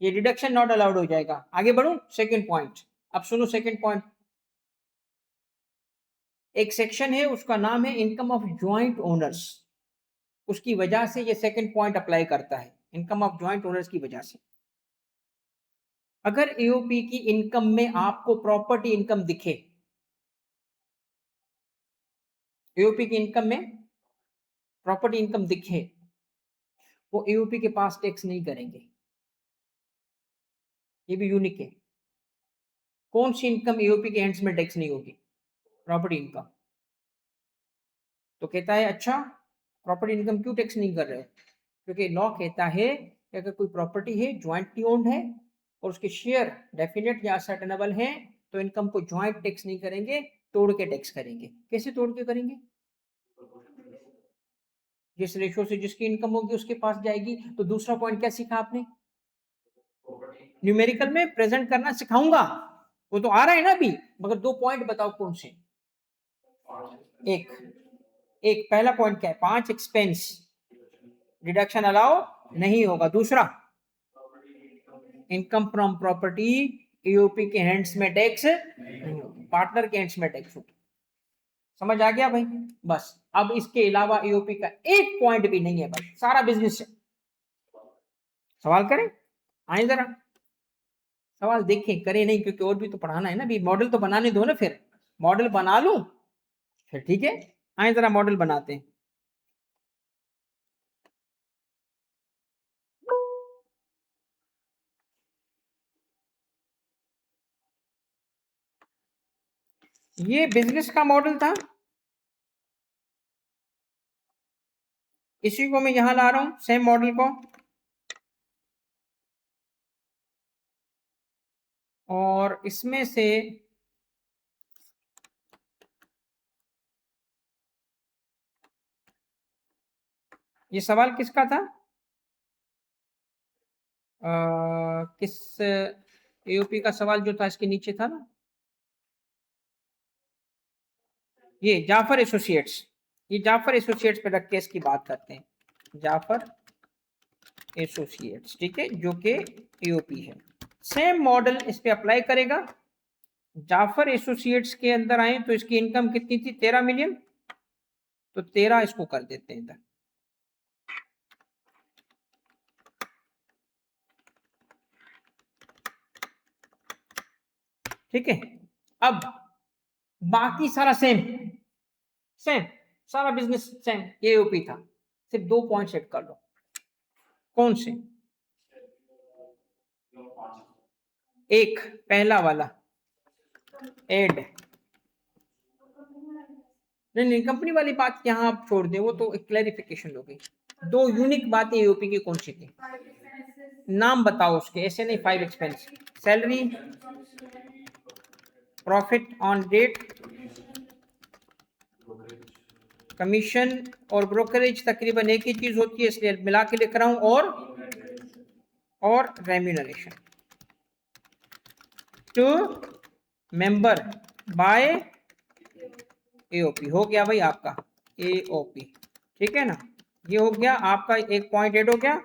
ये डिडक्शन नॉट अलाउड हो जाएगा। आगे बढ़ूं, सेकंड पॉइंट। अब सुनो सेकंड पॉइंट। एक सेक्शन है, उसका नाम है इनकम ऑफ ज्वाइंट ओनर्स। उसकी वजह से ये सेकंड पॉइंट अप्लाई करता है, इनकम ऑफ ज्वाइंट ओनर्स की वजह से। अगर एओपी की इनकम में आपको प्रॉपर्टी इनकम दिखे, एओपी की इनकम में प्रॉपर्टी इनकम दिखे, वो एओपी के पास टैक्स नहीं करेंगे। ये भी यूनिक है। कौन सी इनकम एओपी के हैंड्स में टैक्स नहीं होगी? Property income. तो कहता है अच्छा, प्रॉपर्टी इनकम क्यों टैक्स नहीं कर रहे हो? क्योंकि लॉ कहता है कि अगर कोई प्रॉपर्टी है, ज्वाइंटली ओन्ड है, और उसके शेयर डेफिनेट या सर्टेनेबल हैं, तो इनकम को ज्वाइंट टैक्स नहीं करेंगे, तोड़ के टैक्स करेंगे। कैसे तोड़ के करेंगे? जिस रेशो से जिसकी इनकम होगी उसके पास जाएगी। तो दूसरा पॉइंट क्या सीखा आपने? न्यूमेरिकल में प्रेजेंट करना सिखाऊंगा, वो तो आ रहा है ना अभी, मगर दो पॉइंट बताओ कौन से? एक एक पहला पॉइंट क्या है? 5 एक्सपेंस डिडक्शन अलाउ नहीं होगा। दूसरा, इनकम फ्रॉम प्रॉपर्टी एओपी के हैंड्स में टैक्स नहीं होगा, पार्टनर के हैंड्स में टैक्स होगा। समझ आ गया भाई? बस, अब इसके अलावा एओपी का एक पॉइंट भी नहीं है भाई, सारा बिजनेस है। सवाल करें? आए जरा सवाल देखें, करें नहीं, क्योंकि और भी तो पढ़ाना है ना, अभी मॉडल तो बनाने दो ना। फिर मॉडल बना लूं फिर ठीक है। आए जरा मॉडल बनाते हैं। ये बिजनेस का मॉडल था, इसी को मैं यहां ला रहा हूं, सेम मॉडल को। और इसमें से ये सवाल किसका था? किस एओपी का सवाल जो था इसके नीचे था ना, ये जाफर एसोसिएट्स। ये जाफर एसोसिएट्स पे रख के इसकी बात करते हैं, जाफर एसोसिएट्स, ठीक है, जो कि एओपी है। सेम मॉडल इस पे अप्लाई करेगा। जाफर एसोसिएट्स के अंदर आए तो इसकी इनकम कितनी थी? 13 मिलियन। तो 13 इसको कर देते हैं इधर। ठीक है, अब बाकी सारा सेम सेम, सारा बिजनेस सेम, ये ओपी था, सिर्फ 2 पॉइंट सेट कर लो। कौन से? एक पहला वाला एड, नहीं कंपनी वाली बात यहां आप छोड़ दें, वो तो एक क्लैरिफिकेशन हो गई। 2 यूनिक बातें एओपी की कौन सी थी? नाम बताओ उसके, ऐसे नहीं 5 expense. Salary, profit on debt, commission और ब्रोकरेज तकरीबन एक ही चीज होती है, इसलिए मिला के लिख रहा हूं। और remuneration to member by AOP. हो गया भाई आपका एओपी, ठीक है ना, ये हो गया आपका। एक पॉइंट ऐड हो गया।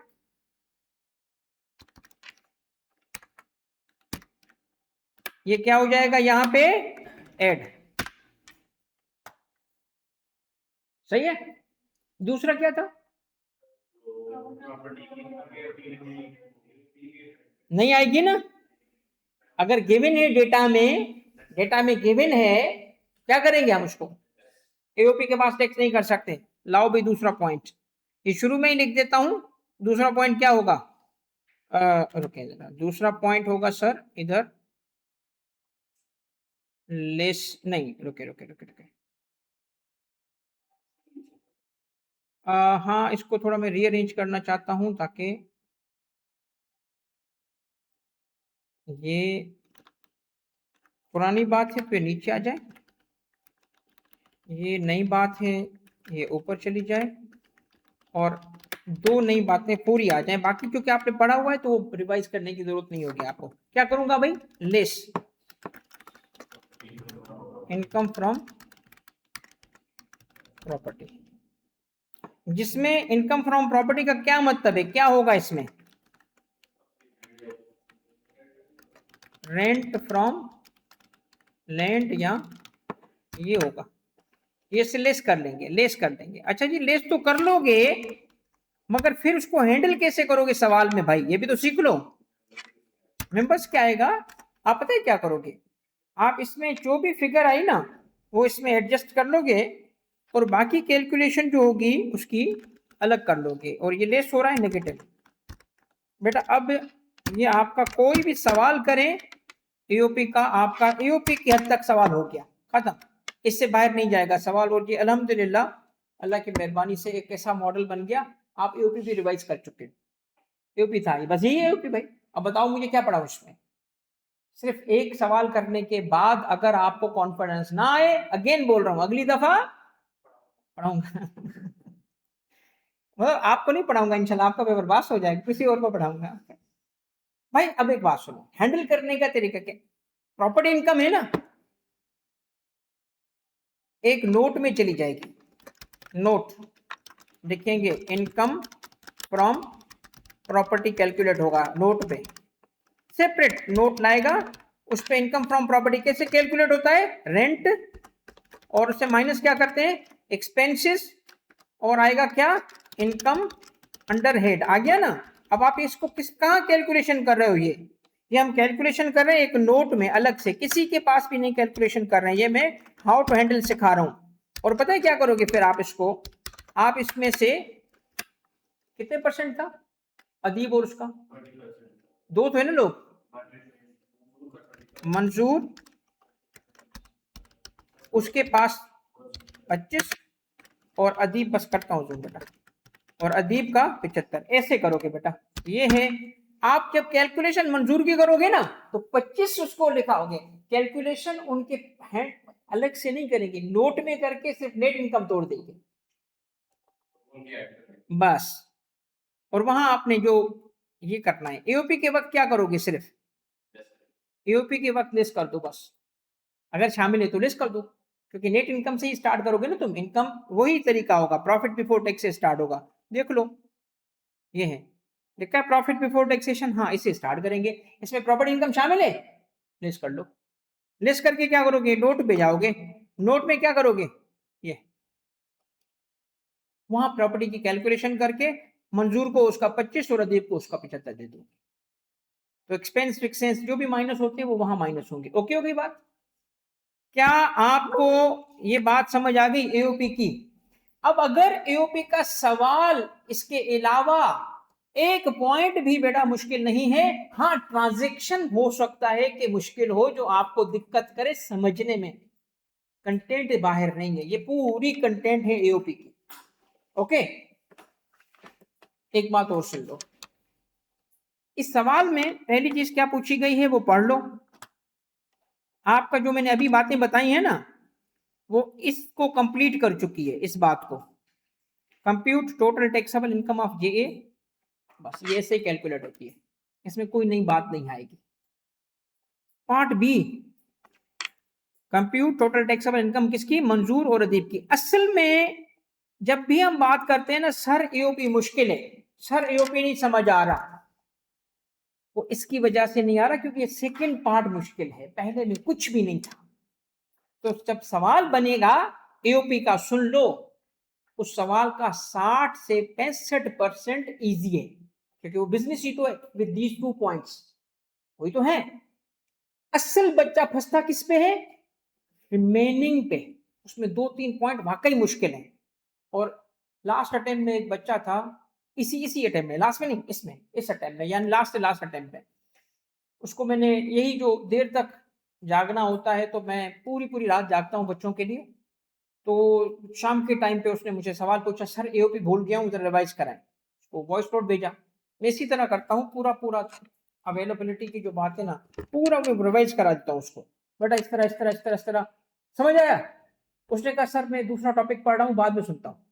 ये क्या हो जाएगा यहां पे? ऐड। सही है। दूसरा क्या था? नहीं आएगी ना, अगर गिवन है डेटा में गिवन है, क्या करेंगे हम उसको? एओपी के पास टेक्स्ट नहीं कर सकते। लाओ भाई दूसरा पॉइंट, ये शुरू में ही लिख देता हूं। दूसरा पॉइंट क्या होगा? रुके जरा, दूसरा पॉइंट होगा सर इधर लेस, नहीं रुके रुके रुके रुके, हाँ इसको थोड़ा मैं रीअरेंज करना चाहता हूं ताकि ये पुरानी बात है तो ये नीचे आ जाए, ये नई बात है ये ऊपर चली जाए, और 2 नई बातें पूरी आ जाए। बाकी क्योंकि आपने पढ़ा हुआ है तो वो रिवाइज करने की जरूरत नहीं होगी आपको। क्या करूंगा भाई? लेस इनकम फ्रॉम प्रॉपर्टी, जिसमें इनकम फ्रॉम प्रॉपर्टी का क्या मतलब है, क्या होगा इसमें? रेंट फ्रॉम लैंड, या ये होगा, ये से लेस कर लेंगे, लेस कर देंगे। अच्छा जी, लेस तो कर लोगे, मगर फिर उसको हैंडल कैसे करोगे सवाल में भाई? ये भी तो सीख लो। मेंबर्स क्या आएगा, आप पता है क्या करोगे? आप इसमें जो भी फिगर आई ना वो इसमें एडजस्ट कर लोगे, और बाकी कैलकुलेशन जो होगी उसकी अलग कर लोगे, और ये लेस हो रहा है नेगेटिव। बेटा अब ये आपका कोई भी सवाल करें एओपी का, आपका एओपी की हद तक सवाल हो गया, खत्म, इससे बाहर नहीं जाएगा सवाल। और ये अल्हम्दुलिल्लाह अल्लाह की मेहरबानी से एक ऐसा मॉडल बन गया, आप एओपी भी रिवाइज कर चुके। एओपी था ये, बस यही है एओपी भाई। अब बताओ मुझे क्या पढ़ा उसमें? सिर्फ एक सवाल करने के बाद अगर आपको कॉन्फिडेंस ना आए, अगेन बोल रहा हूं अगली दफा पढ़ाऊंगा मतलब आपको नहीं पढ़ाऊंगा इंशाल्लाह, आपका पेपर पास हो जाएगा, किसी और को पढ़ाऊंगा भाई। अब एक बात सुनो, हैंडल करने का तरीका क्या? प्रॉपर्टी इनकम है ना, एक नोट में चली जाएगी, नोट लिखेंगे इनकम फ्रॉम प्रॉपर्टी कैलकुलेट होगा नोट पे, सेपरेट नोट लाएगा, उस पे इनकम फ्रॉम प्रॉपर्टी कैसे कैलकुलेट होता है? रेंट, और उससे माइनस क्या करते हैं? एक्सपेंसेस, और आएगा क्या? Income under head. आ गया ना? अब आप इसको कहां कैलकुलेशन कर रहे हो? ये हम कैलकुलेशन कर रहे हैं एक नोट में अलग से, किसी के पास भी नहीं कैलकुलेशन कर रहे हैं, ये मैं हाउ टू हैंडल सिखा रहा हूं। और पता है क्या करोगे फिर आप इसको, आप इसमें से कितने परसेंट था अदीब और उसका? 2 तो है ना लोग, मंजूर उसके पास 25, और अदीब बस करता हूं बेटा, और अदीब का 75, ऐसे करोगे बेटा। ये है आप जब कैलकुलेशन मंजूर की करोगे ना तो 25 उसको लिखाओगे। कैलकुलेशन उनके हैंड अलग से नहीं करेंगे, नोट में करके सिर्फ नेट इनकम तोड़ देंगे बस। और वहां आपने जो ये करना है, एओपी के वक्त क्या करोगे, सिर्फ एओपी के वक्त लिस्ट कर दो बस। अगर शामिल है तो लिस्ट कर दो, क्योंकि नेट इनकम से ही स्टार्ट करोगे ना तुम, इनकम वही तरीका होगा, प्रॉफिट बिफोर टैक्स से स्टार्ट होगा। देख लो ये है, देखा है प्रॉफिट बिफोर टैक्सेशन, हाँ इससे स्टार्ट करेंगे। इसमें प्रॉपर्टी इनकम शामिल है, लिस्ट कर लो। लिस्ट करके क्या करोगे, नोट पे जाओगे, नोट में क्या करोगे, ये वहां प्रॉपर्टी की कैलकुलेशन करके मंजूर को उसका 25 और अदीब को उसका 75 दे दो। तो एक्सपेंस फिक्सेंस जो भी माइनस होते हैं वो वहां माइनस होंगे। ओके हो गई बात? क्या आपको ये बात समझ आ गई एओपी की? अब अगर एओपी का सवाल इसके अलावा एक पॉइंट भी बेटा मुश्किल नहीं है, हाँ ट्रांजैक्शन हो सकता है कि मुश्किल हो, जो आपको दिक्कत करे समझने में, कंटेंट बाहर नहीं है, ये पूरी कंटेंट है एओपी की। ओके, एक बात और सुन लो, इस सवाल में पहली चीज क्या पूछी गई है वो पढ़ लो। आपका जो मैंने अभी बातें बताई है ना, वो इसको कंप्लीट कर चुकी है, इस बात को। Compute total taxable income of JA, बस ये ऐसे कैलकुलेट होती है, इसमें कोई नई बात नहीं आएगी। Part B, compute total taxable income किसकी, मंजूर और अदीब की। असल में जब भी हम बात करते हैं ना सर एओपी मुश्किल है, सर एओपी नहीं समझ आ रहा, वो इसकी वजह से नहीं आ रहा क्योंकि ये सेकंड पार्ट मुश्किल है, पहले में कुछ भी नहीं था। तो जब सवाल बनेगा एओपी का, सुन लो, उस सवाल का 60 से 65% ईजी है, क्योंकि वो बिजनेस ही तो है विद दीज 2 पॉइंट्स, वही तो है। असल बच्चा फंसता किस पे है, रिमेनिंग पे, उसमें 2-3 पॉइंट वाकई मुश्किल है। और लास्ट अटेम्प्ट में एक बच्चा था, इसी अटेम्प्ट में, लास्ट में नहीं, इसमें इस अटेम्प्ट में, यानी लास्ट अटेम्प्ट में, उसको मैंने, यही जो देर तक जागना होता है तो मैं पूरी पूरी रात जागता हूँ बच्चों के लिए, तो शाम के टाइम पे उसने मुझे सवाल पूछा, सर एओपी भूल गया हूँ, जरा रिवाइज कराएं। उसको वॉइस नोट भेजा, मैं इसी तरह करता हूँ, पूरा पूरा अवेलेबिलिटी की जो बात है ना, पूरा मैं रिवाइज करा देता हूँ उसको, बेटा इस तरह इस तरह इस तरह इस तरह, समझ आया? उसने कहा सर मैं दूसरा टॉपिक पढ़ रहा हूँ, बाद में सुनता हूँ।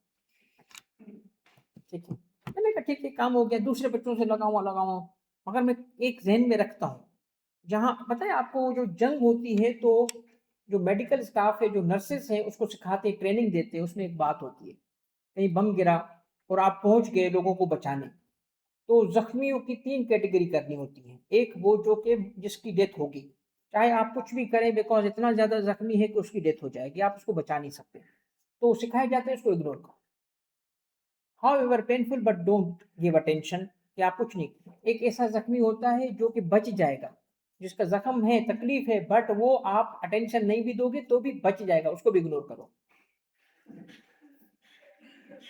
ठीक है, मैंने कहा ठीक है, काम हो गया, दूसरे बच्चों से लगाऊं, मगर मैं एक जहन में रखता हूँ, जहां पता है आपको जो जंग होती है तो जो मेडिकल स्टाफ है, जो नर्सेस हैं, उसको सिखाते ट्रेनिंग देते हैं, उसमें एक बात होती है, कहीं बम गिरा और आप पहुंच गए लोगों को बचाने, तो जख्मियों की 3 कैटेगरी करनी होती है। एक वो जो कि जिसकी डेथ होगी, चाहे आप कुछ भी करें, बिकॉज इतना ज्यादा जख्मी है कि उसकी डेथ हो जाएगी, आप उसको बचा नहीं सकते, तो सिखाए जाते हैं उसको इग्नोर करो, however painful but don't give attention, कि आप कुछ नहीं। एक ऐसा जख्मी होता है जो कि बच जाएगा, जिसका जख्म है, तकलीफ है, बट वो आप अटेंशन नहीं भी दोगे तो भी बच जाएगा, उसको भी इग्नोर करो।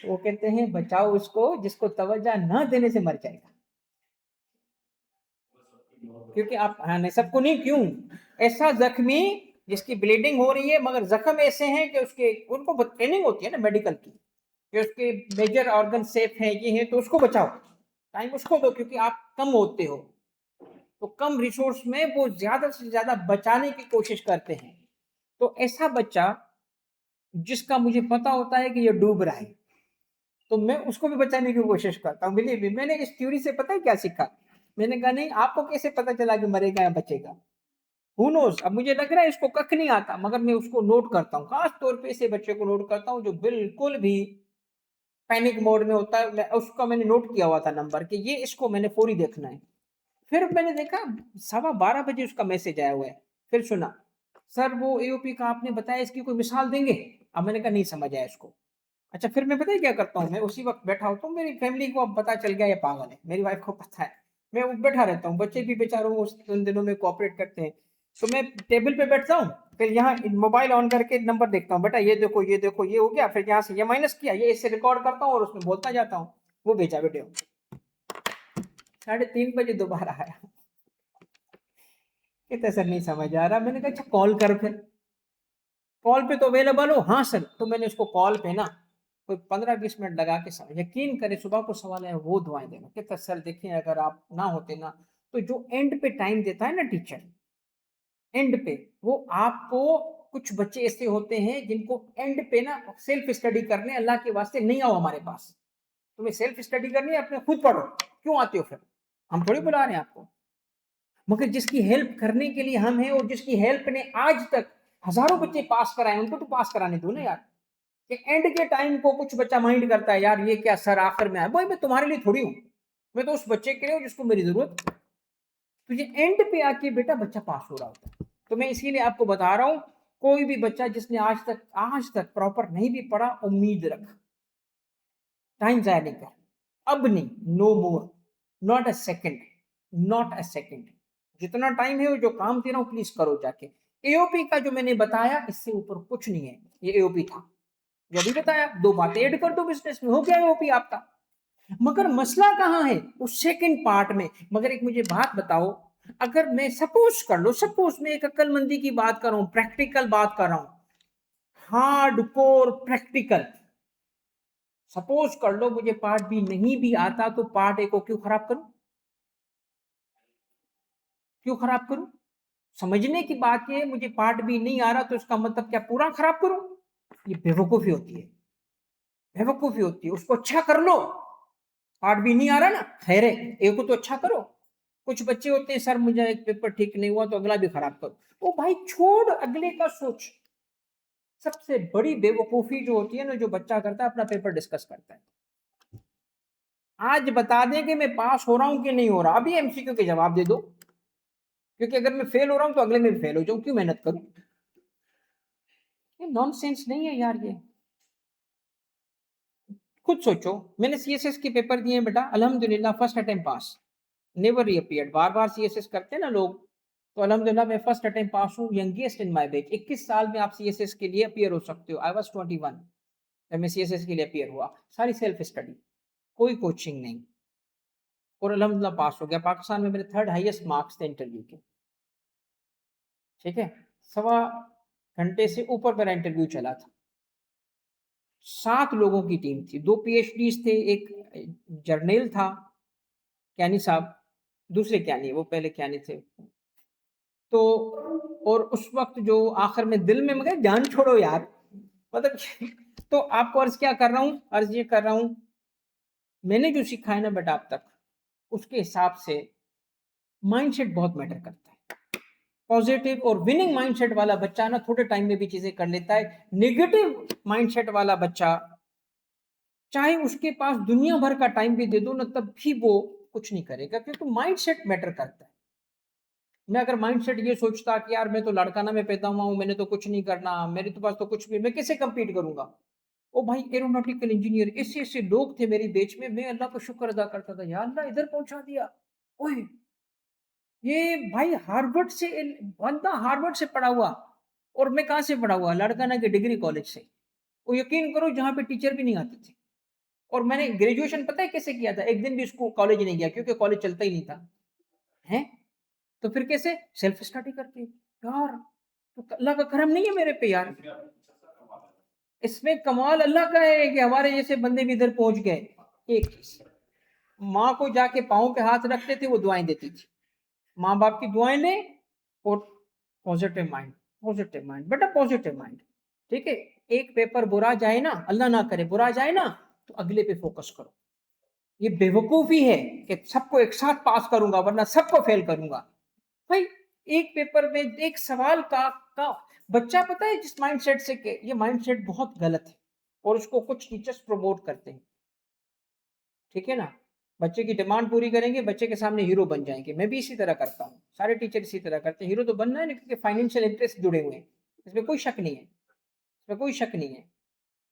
वो कहते हैं बचाओ उसको जिसको तवज्जो न देने से मर जाएगा, क्योंकि आप, हाँ नहीं सबको नहीं, क्यों, ऐसा जख्मी जिसकी ब्लीडिंग हो रही है मगर जख्म ऐसे हैं कि उसके, उनको ट्रेनिंग होती है ना मेडिकल की, कि उसके मेजर ऑर्गन सेफ है, ये है, तो उसको बचाओ, टाइम उसको दो, क्योंकि आप कम होते हो, तो कम रिसोर्स में वो ज्यादा से ज्यादा बचाने की कोशिश करते हैं। तो ऐसा बच्चा जिसका मुझे पता होता है कि ये डूब रहा है, तो मैं उसको भी बचाने की कोशिश करता हूँ। बिलीव मी, मैंने इस थ्योरी से पता है क्या सीखा, मैंने कहा नहीं आपको कैसे पता चला कि मरेगा या बचेगा, हु नोस। अब मुझे लग रहा है इसको कख नहीं आता, मगर मैं उसको नोट करता हूँ, खास तौर पे ऐसे बच्चे को नोट करता हूँ जो बिल्कुल भी पैनिक मोड में होता है, उसका मैंने नोट किया हुआ था नंबर, कि ये इसको मैंने फौरी देखना है। फिर मैंने देखा 12:15 उसका मैसेज आया हुआ है, फिर सुना सर वो एओपी का आपने बताया, इसकी कोई मिसाल देंगे? अब मैंने कहा नहीं समझ आया इसको। अच्छा, फिर मैं पता है क्या करता हूँ, मैं उसी वक्त बैठा होता हूँ, मेरी फैमिली को अब पता चल गया ये पागल है, मेरी वाइफ को पता है, मैं वो बैठा रहता हूँ, बच्चे भी बेचारों उन दिनों में कोऑपरेट करते हैं, तो मैं टेबल पे बैठता हूँ, फिर यहाँ मोबाइल ऑन करके नंबर देखता हूँ, बेटा ये देखो ये देखो ये हो गया, फिर यहाँ से ये माइनस किया, ये इससे रिकॉर्ड करता हूँ और उसमें बोलता जाता हूँ, वो भेजा वीडियो। 3:30 दोबारा आया, कहते सर नहीं समझ आ रहा। मैंने कहा अच्छा कॉल कर, फिर कॉल पे तो अवेलेबल हो? हाँ सर। तो मैंने उसको कॉल पे ना कोई 15-20 मिनट लगा के समझ, यकीन करें सुबह को सवाल है वो दुआएं देना कहता सर देखिए अगर आप ना होते ना, तो जो एंड पे टाइम देता है ना टीचर, एंड पे वो आपको, कुछ बच्चे ऐसे होते हैं जिनको एंड पे ना सेल्फ स्टडी करने, अल्लाह के वास्ते नहीं आओ हमारे पास, तुम्हें सेल्फ स्टडी करनी है अपने खुद पढ़ो, क्यों आते हो फिर, हम थोड़ी बुला रहे हैं आपको। मगर जिसकी हेल्प करने के लिए हम हैं और जिसकी हेल्प ने आज तक हजारों बच्चे पास कराए, उनको तो पास कराने दो ना यार। कि एंड के टाइम को कुछ बच्चा माइंड करता है यार ये क्या सर आखिर में आया, भाई मैं तुम्हारे लिए थोड़ी हूं, मैं तो उस बच्चे के लिए हूं जिसको मेरी जरूरत है। तुझे एंड पे आके बेटा बच्चा पास हो रहा होता है। तो मैं इसीलिए आपको बता रहा हूं, कोई भी बच्चा जिसने आज तक प्रॉपर नहीं भी पढ़ा, उम्मीद रख, टाइम जाया नहीं कर, अब नहीं, no more, not a second, not a second, जितना टाइम है वो जो काम दे रहा हूं प्लीज करो जाके। एओपी का जो मैंने बताया इससे ऊपर कुछ नहीं है, ये एओपी था जो भी बताया, 2 बातें ऐड कर दो बिजनेस में, हो गया एओपी आपका। मगर मसला कहां है, उस सेकंड पार्ट में। मगर एक मुझे बात बताओ, अगर मैं सपोज कर लो, सपोज मैं एक अक्लमंदी की बात कर रहा हूं, प्रैक्टिकल बात कर रहा हूं, हार्ड कोर प्रैक्टिकल, सपोज कर लो मुझे पार्ट बी नहीं भी आता, तो पार्ट ए को क्यों खराब करूं, क्यों खराब करूं? समझने की बात है, मुझे पार्ट बी नहीं आ रहा तो इसका मतलब क्या पूरा खराब करूं? ये बेवकूफी होती है, बेवकूफी होती है। उसको अच्छा कर लो, पार्ट बी नहीं आ रहा ना, खैर है, एक को तो अच्छा करो। कुछ बच्चे होते हैं सर मुझे एक पेपर ठीक नहीं हुआ तो अगला भी खराब करो, ओ भाई छोड़, अगले का सोच। सबसे बड़ी बेवकूफी जो होती है ना, जो बच्चा करता है, अपना पेपर डिस्कस करता है। आज बता दें कि मैं पास हो रहा हूं कि नहीं हो रहा, अभी एमसीक्यू के जवाब दे दो, क्योंकि अगर मैं फेल हो रहा हूं तो अगले में भी फेल हो जाऊं, क्यों मेहनत करूं? ये नॉनसेंस नहीं है यार ये। खुद सोचो, मैंने सीएसएस के पेपर दिए बेटा, अल्हम्दुलिल्लाह फर्स्ट अटेम्प्ट पास, नेवर रीअपीयर्ड। बार बार सीएसएस करते हैं ना लोग, तो अल्हम्दुलिल्लाह मैं फर्स्ट अटेम्प्ट पास हूँ, यंगेस्ट इन माय बैच। 21 साल में आप सीएसएस के लिए अपीयर हो सकते हो, आई वाज 21 जब मैं सीएसएस के लिए अपीयर हुआ। सारी सेल्फ स्टडी, कोई कोचिंग नहीं, और अल्हम्दुलिल्लाह पास हो गया। पाकिस्तान में मेरे 3rd हाईएस्ट मार्क्स थे इंटरव्यू के, ठीक है। 1.25 घंटे से ऊपर मेरा इंटरव्यू चला था। 7 लोगों की टीम थी, 2 पीएचडीज थे, एक जर्नैल था, कैनी साहब, दूसरे कैनी, वो पहले कैनी थे। तो और उस वक्त जो आखिर में दिल में मगर जान छोड़ो यार, मतलब तो आपको अर्ज क्या कर रहा हूँ, अर्ज ये कर रहा हूँ, मैंने जो सीखा है ना बेटा अब तक, उसके हिसाब से माइंडसेट बहुत मैटर करता है। पॉजिटिव और विनिंग माइंडसेट वाला बच्चा ना थोड़े टाइम में भी चीजें कर लेता है। नेगेटिव माइंडसेट वाला बच्चा, चाहे उसके पास दुनिया भर का टाइम भी दे दो ना, तब भी वो कुछ नहीं करेगा, क्योंकि माइंडसेट मैटर करता है। मैं अगर माइंडसेट ये सोचता कि यार मैं तो लड़काना में पैदा हुआ हूं, मैंने तो कुछ नहीं करना, मेरे तो पास तो कुछ भी, मैं कैसे compete करूंगा? ओ भाई, एरोनॉटिकल इंजीनियर, ऐसे ऐसे लोग थे मेरी बेच में, मैं अल्लाह का शुक्र अदा करता था, यार अल्लाह इधर पहुंचा दिया। ओए, ये भाई हार्वर्ड से, बंदा हार्वर्ड से पढ़ा हुआ, और मैं कहां से पढ़ा हुआ? लड़काना के डिग्री कॉलेज से। वो यकीन करो जहां पे टीचर भी नहीं आते थे। और मैंने ग्रेजुएशन पता है कैसे किया था? एक दिन भी स्कूल कॉलेज नहीं गया, क्योंकि कॉलेज चलता ही नहीं था। हैं? तो फिर कैसे? सेल्फ स्टडी करके यार। तो अल्लाह का करम नहीं है मेरे पे यार? इसमें कमाल अल्लाह का है कि हमारे जैसे बंदे भी इधर पहुंच गए। एक चीज, माँ को जाके पाँव पे हाथ रखते थे, वो दुआएं देती थी। माँ बाप की दुआएं ले, और पॉजिटिव माइंड, पॉजिटिव माइंड बेटा, पॉजिटिव माइंड, ठीक है। एक पेपर बुरा जाए ना, अल्लाह ना करे बुरा जाए ना, तो अगले पे फोकस करो। ये बेवकूफी है कि सबको एक साथ पास करूंगा वरना सबको फेल करूंगा। भाई, एक पेपर में एक सवाल का बच्चा, पता है जिस माइंडसेट से के ये माइंडसेट बहुत गलत है, और उसको कुछ टीचर्स प्रमोट करते हैं, ठीक है ना। बच्चे की डिमांड पूरी करेंगे, बच्चे के सामने हीरो बन जाएंगे। मैं भी इसी तरह करता हूँ, सारे टीचर इसी तरह करते हैं। हीरो तो बनना है ना, क्योंकि फाइनेंशियल इंटरेस्ट जुड़े हुए हैं, इसमें कोई शक नहीं है, इसमें कोई शक नहीं है।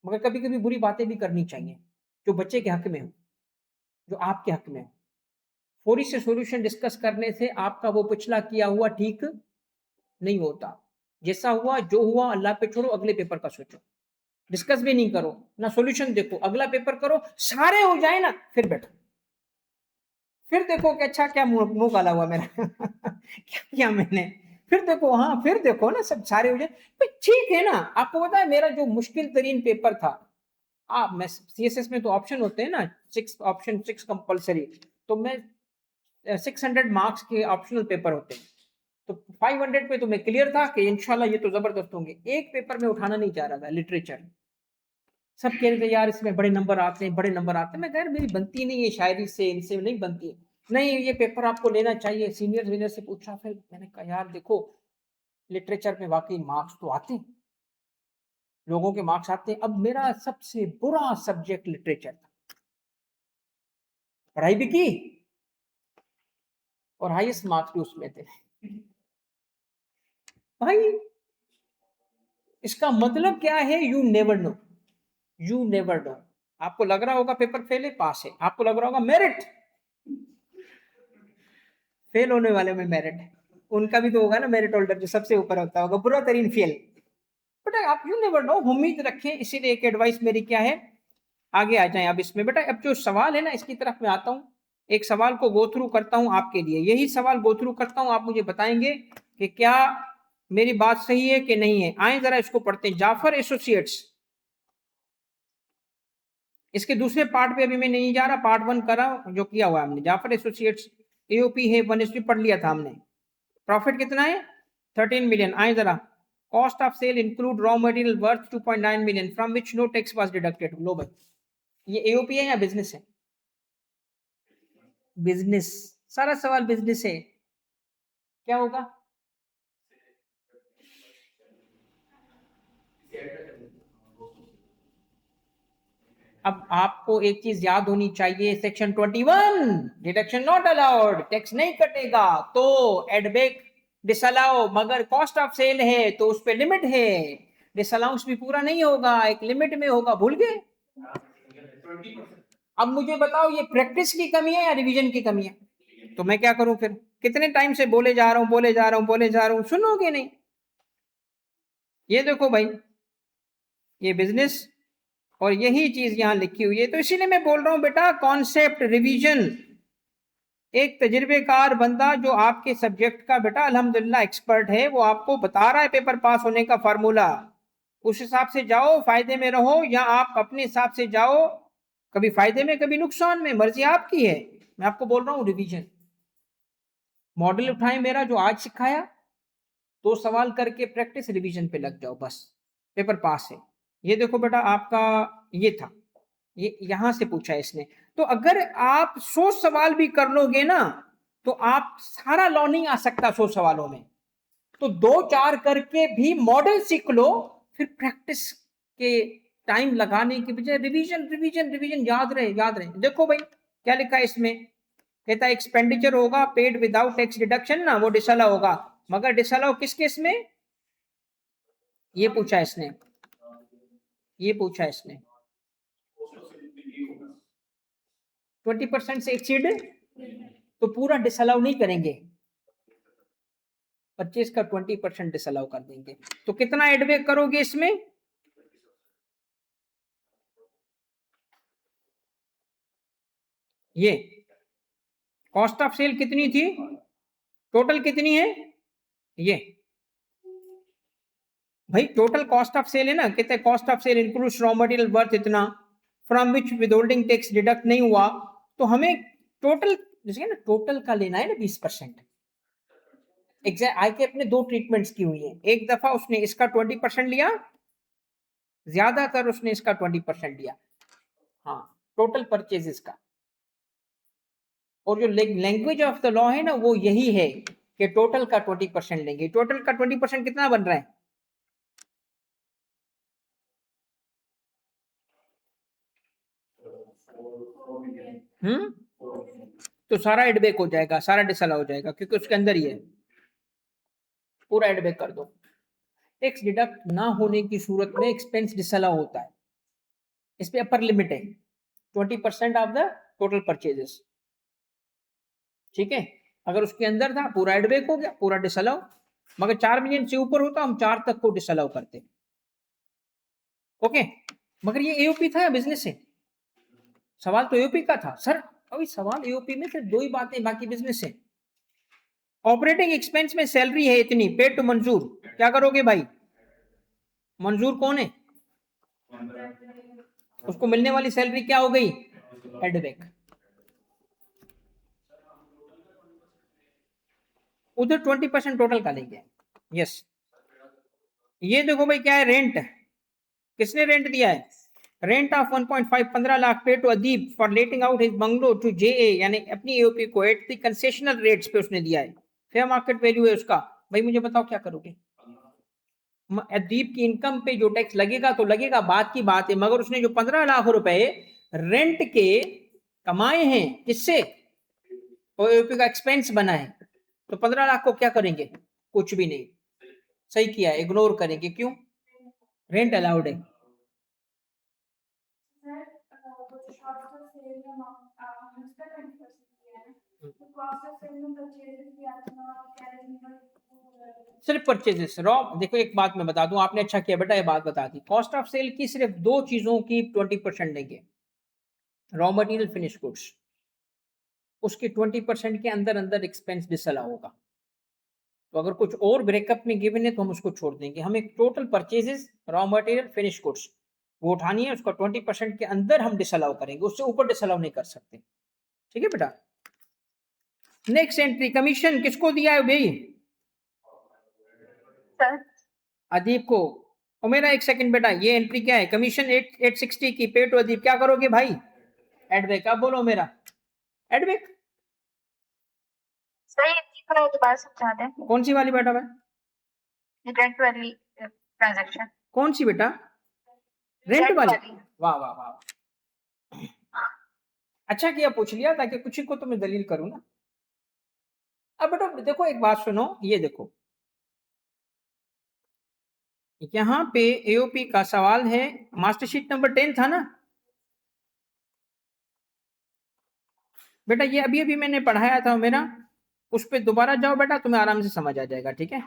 मगर कभी कभी बुरी बातें भी करनी चाहिए, जो बच्चे के हक में हो, जो आपके हक में हो। थोड़ी से सॉल्यूशन डिस्कस करने से आपका वो पिछला किया हुआ ठीक नहीं होता। जैसा हुआ जो हुआ अल्लाह पे छोड़ो, अगले पेपर का सोचो। डिस्कस भी नहीं करो ना, सॉल्यूशन देखो, अगला पेपर करो, सारे हो जाए ना, फिर बैठो, फिर देखो कि अच्छा क्या मुंह मुंह काला हुआ मेरा क्या किया मैंने, फिर देखो, हाँ फिर देखो ना, सब सारे हो जाए तो ठीक है ना। आपको पता है मेरा जो मुश्किल तरीन पेपर था, आप मैं सीएसएस में तो ऑप्शन होते हैं ना, 6 कंपलसरी, तो मैं 600 मार्क्स के ऑप्शनल पेपर होते हैं, तो 500 पे तो मैं क्लियर था कि इंशाल्लाह ये तो जबरदस्त होंगे। एक पेपर में उठाना नहीं चाह रहा था, लिटरेचर। सब कह रहे थे यार इसमें बड़े नंबर आते हैं, बड़े नंबर आते हैं। मैं कह रहा मेरी बनती नहीं है शायरी से, इनसे नहीं बनती है। नहीं ये पेपर आपको लेना चाहिए, सीनियर से पूछा। फिर मैंने कहा यार देखो लिटरेचर में वाकई मार्क्स तो आते हैं, लोगों के मार्क्स आते हैं। अब मेरा सबसे बुरा सब्जेक्ट लिटरेचर था, पढ़ाई भी की और हाईएस्ट मार्क्स भी उसमें थे। भाई इसका मतलब क्या है? You never know, you never know. आपको लग रहा होगा पेपर फेल है, पास है, आपको लग रहा होगा मेरिट, फेल होने वाले में मेरिट है। उनका भी तो होगा ना मेरिट होल्डर, जो सबसे ऊपर होता होगा बुरा तरीन फेल। बट आप यू नेवर नो, उम्मीद रखें। इसीलिए एक एडवाइस मेरी क्या है, आगे आ जाएं अब इसमें। बेटा अब जो सवाल है ना, इसकी तरफ मैं आता हूं, एक सवाल को गो थ्रू करता हूं आपके लिए। यही सवाल गो थ्रू करता हूं, आप मुझे बताएंगे कि क्या मेरी बात सही है कि नहीं है। आए जरा इसको पढ़ते हैं। जाफर एसोसिएट्स, इसके दूसरे पार्ट पे अभी मैं नहीं जा रहा, पार्ट 1 करा जो किया हुआ हमने। जाफर एसोसिएट्स एओपी है 1 पढ़ लिया था हमने। प्रॉफिट कितना है? 13 मिलियन। आए जरा, cost of sale include raw material worth 2.9 million from which no tax was deducted. लो भाई, ये एओपी है या बिजनेस है? बिजनेस, सारा सवाल बिजनेस है। क्या होगा? अब आपको एक चीज याद होनी चाहिए, section 21 deduction not allowed, tax नहीं कटेगा तो एडबैक डिसअलाउ। मगर कॉस्ट ऑफ सेल है तो उस पर लिमिट है, डिसअलाउंस भी पूरा नहीं होगा, एक लिमिट में होगा। भूल गए? अब मुझे बताओ ये प्रैक्टिस की कमी है या रिवीजन की कमी है? तो मैं क्या करूं फिर? कितने टाइम से बोले जा रहा हूं, बोले जा रहा हूं, बोले जा रहा हूं, सुनोगे नहीं। ये देखो भाई, ये बिजनेस और यही चीज यहां लिखी हुई है। तो इसीलिए मैं बोल रहा हूं बेटा, कॉन्सेप्ट रिवीजन। एक तजुर्बेकार बंदा जो आपके सब्जेक्ट का बेटा अल्हम्दुलिल्लाह एक्सपर्ट है, वो आपको बता रहा है पेपर पास होने का फार्मूला, उस हिसाब से जाओ, फायदे में रहो। या आप अपने हिसाब से जाओ, कभी फायदे में कभी नुकसान में, मर्जी आपकी है। मैं आपको बोल रहा हूं रिवीजन। मॉडल उठाएं मेरा जो आज सिखाया, 2 सवाल करके प्रैक्टिस, रिवीजन पे लग जाओ, बस पेपर पास है। ये देखो बेटा आपका ये था, ये यहां से पूछा है इसने। तो अगर आप 100 सवाल भी कर लोगे ना, तो आप सारा लॉ नहीं आ सकता 100 सवालों में, तो 2-4 करके भी मॉडल सीख लो। फिर प्रैक्टिस के टाइम लगाने के बजाय रिवीजन रिवीजन रिवीजन, याद रहे याद रहे। देखो भाई क्या लिखा है इसमें, कहता है एक्सपेंडिचर होगा पेड विदाउट टैक्स डिडक्शन ना, वो डिसअलाउ होगा। मगर डिसअलाउ किस केस में? ये पूछा इसने, ये पूछा इसने 20% से एक्सीड, तो पूरा डिसअलाउ नहीं करेंगे, 25 का 20% डिसअलाउ कर देंगे। तो कितना एडबैक करोगे इसमें? ये कॉस्ट ऑफ सेल कितनी थी, टोटल कितनी है? ये भाई टोटल कॉस्ट ऑफ सेल है ना, कहते हैं cost of sale includes raw material worth इतना from which withholding tax deduct नहीं हुआ। तो हमें टोटल, जैसे ना टोटल का लेना है ना 20%। एग्जैक्ट आई के अपने 2 ट्रीटमेंट्स की हुई है। एक दफा उसने इसका 20% लिया, ज्यादातर उसने इसका 20% लिया, हाँ टोटल परचेजेस का। और जो लैंग्वेज ऑफ द लॉ है ना, वो यही है कि टोटल का 20% लेंगे। टोटल का 20% कितना बन रहा है? तो सारा एडबैक हो जाएगा, सारा डिसअलाउ हो जाएगा, क्योंकि उसके अंदर ही है। पूरा एडबैक कर दो। टैक्स डिडक्ट ना होने की सूरत में एक्सपेंस डिसअलाउ होता है, इस पे अपर लिमिट है 20% ऑफ द टोटल परचेजेस। ठीक है, अगर उसके अंदर था पूरा एडबैक हो गया, पूरा डिसअलाउ। मगर 4 मिलियन से ऊपर होता हम 4 तक को डिसअलाउ करते। ओके, मगर ये एओपी था या बिजनेस है? सवाल तो एओपी का था सर। अभी सवाल एओपी में सिर्फ 2 ही बातें, बाकी बिजनेस है। ऑपरेटिंग एक्सपेंस में सैलरी है इतनी, पेड टू मंजूर, क्या करोगे भाई? मंजूर कौन है? उसको मिलने वाली सैलरी क्या हो गई? एडबैक। उधर 20% टोटल का लेंगे। यस, ये देखो भाई क्या है, रेंट। किसने रेंट दिया है? Rent of 1.5 15 lakh pay to Adeeb for letting out his bungalow to JA, यानी अपनी एओपी को एट द कंसेशनल रेट्स पे उसने दिया है। फेयर मार्केट वैल्यू है उसका। भाई मुझे बताओ क्या करोगे? अदीब की इनकम पे जो टैक्स लगेगा तो लगेगा, बात की बात है, मगर उसने जो 15 लाख रुपए रेंट के कमाए हैं, किससे? एओपी का एक्सपेंस बना है, तो 15 लाख को क्या करेंगे? कुछ भी नहीं। सही किया, इग्नोर करेंगे। क्यों? रेंट अलाउड है। सिर्फ परचेजेस रॉ। देखो एक बात मैं बता दूं, आपने अच्छा किया बेटा ये बात बता दी। कॉस्ट ऑफ सेल की सिर्फ दो चीजों की 20% लेंगे, रॉ मटेरियल, फिनिश गुड्स। उसके 20% के अंदर अंदर एक्सपेंस डिसअलाउ होगा। तो अगर कुछ और ब्रेकअप में गिवन है तो हम उसको छोड़ देंगे। हमें total purchases, raw material, finish goods वो उठानी है, उसका 20% के अंदर हम डिसअलाउ करेंगे, उससे ऊपर डिसअलाउ नहीं कर सकते। ठीक है बेटा। नेक्स्ट एंट्री, कमीशन किसको दिया है भाई? सर अदीब को। और मेरा एक सेकंड बेटा, ये एंट्री क्या है? कमीशन 860 की पे टू अदीब। क्या करोगे भाई? एडबैक। आप बोलो मेरा एडबैक। सर ये दोबारा समझा दें। कौन सी वाली बेटा भाई? रेंट वाली ट्रांजैक्शन। कौन सी बेटा? रेंट रेंट वाली। वाली। वाह वाह वाह, अच्छा किया पूछ लिया, ताकि कुछ ही को तो मैं दलील करूं ना। अब बेटा देखो एक बात सुनो, ये देखो यहाँ पे एओपी का सवाल है, मास्टरशीट नंबर 10 था ना बेटा? ये अभी अभी मैंने पढ़ाया था मेरा, उस पर दोबारा जाओ बेटा, तुम्हें आराम से समझ आ जाएगा। ठीक है?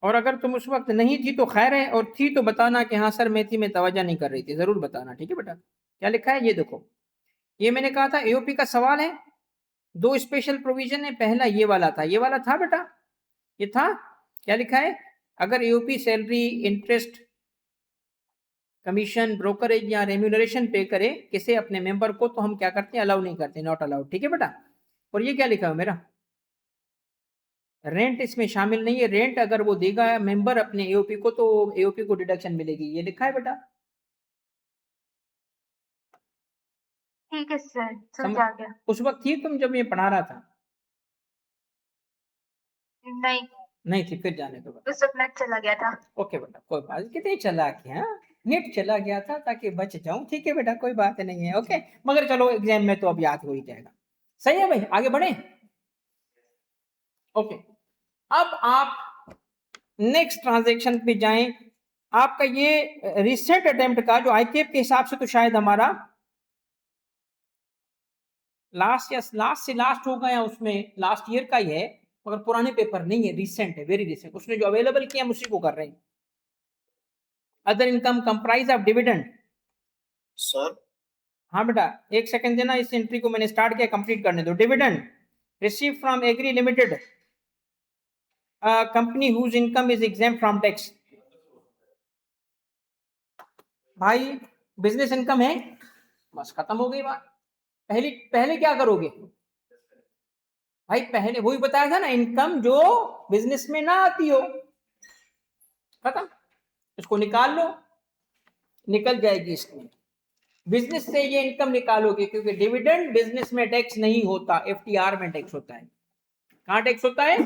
और अगर तुम उस वक्त नहीं थी तो खैर है, और थी तो बताना कि हाँ सर मैं थी, मैं तवज्जो नहीं कर रही थी, जरूर बताना। ठीक है बेटा? क्या लिखा है ये देखो, ये मैंने कहा था एओपी का सवाल है। दो स्पेशल प्रोविजन है, पहला ये वाला था, ये वाला था बेटा, ये था। क्या लिखा है? अगर AOP salary, interest, commission, brokerage या रेम्यूनरेशन पे करे किसे, अपने मेंबर को, तो हम क्या करते हैं? अलाउ नहीं करते, नॉट अलाउड। ठीक है बेटा? और ये क्या लिखा है मेरा? रेंट इसमें शामिल नहीं है। रेंट अगर वो देगा मेंबर अपने एओपी को तो एओपी को डिडक्शन मिलेगी, ये लिखा है बेटा। ठीक है सर, समझ समझ आ गया। उस वक्त थी तुम जब ये पढ़ा रहा था? नहीं, नहीं थी, फिर जाने दो बेटा। उस वक्त नेट चला गया था। ओके बेटा, कोई बात, कितने चला के, हाँ नेट चला गया था ताकि बच जाऊं। ठीक है बेटा, कोई बात नहीं है। ओके, मगर चलो एग्जाम में तो अब याद हो ही जाएगा। सही है भाई, आगे बढ़े। ओके, अब आप नेक्स्ट ट्रांजैक्शन पे जाएं। आपका ये रिसेंट अटेम्प्ट का जो आईकेप के हिसाब से तो शायद हमारा लास्ट या लास्ट से लास्ट होगा, या उसमें लास्ट ईयर का ही है, मगर पुराने पेपर नहीं है, रिसेंट है, वेरी रिसेंट। उसने जो अवेलेबल किया हम उसी को कर रहे हैं। Other income comprise of dividend. Sir हाँ बेटा, एक सेकंड देना, इस एंट्री को मैंने स्टार्ट किया, कंप्लीट करने दो। Dividend receive from agri limited, company whose income is exempt from tax. भाई बिजनेस इनकम है, बस खत्म हो गई बात। पहले पहले क्या करोगे भाई? पहले वही बताया था ना, इनकम जो बिजनेस में ना आती हो, खत्म। इसको निकाल लो, निकल जाएगी इसमें। बिजनेस से ये इनकम निकालोगे, क्योंकि डिविडेंड बिजनेस में टैक्स नहीं होता, एफटीआर में टैक्स होता है। कहां टैक्स होता है?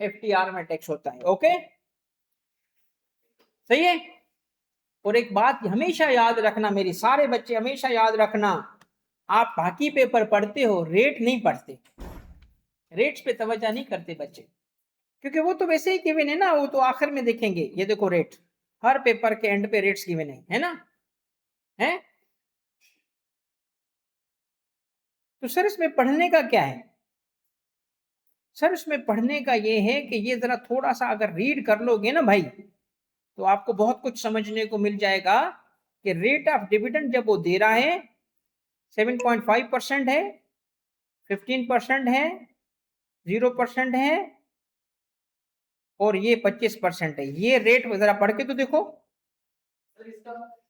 एफटीआर में टैक्स होता है। ओके, सही है। और एक बात हमेशा याद रखना, मेरे सारे बच्चे हमेशा याद रखना, आप बाकी पेपर पढ़ते हो, रेट नहीं पढ़ते, रेट्स पे तवज्जो नहीं करते बच्चे, क्योंकि वो तो वैसे ही गिवन है ना, वो तो आखिर में देखेंगे। ये देखो रेट, हर पेपर के एंड पे रेट्स गिवन है ना, है? तो सर इसमें पढ़ने का क्या है? सर इसमें पढ़ने का ये है कि ये जरा थोड़ा सा अगर रीड कर लोगे ना भाई, तो आपको बहुत कुछ समझने को मिल जाएगा कि रेट ऑफ डिविडेंड जब वो दे रहा है 7.5% है, 15% है, 0% है, और ये 25% है। ये रेट जरा पढ़ के तो देखो।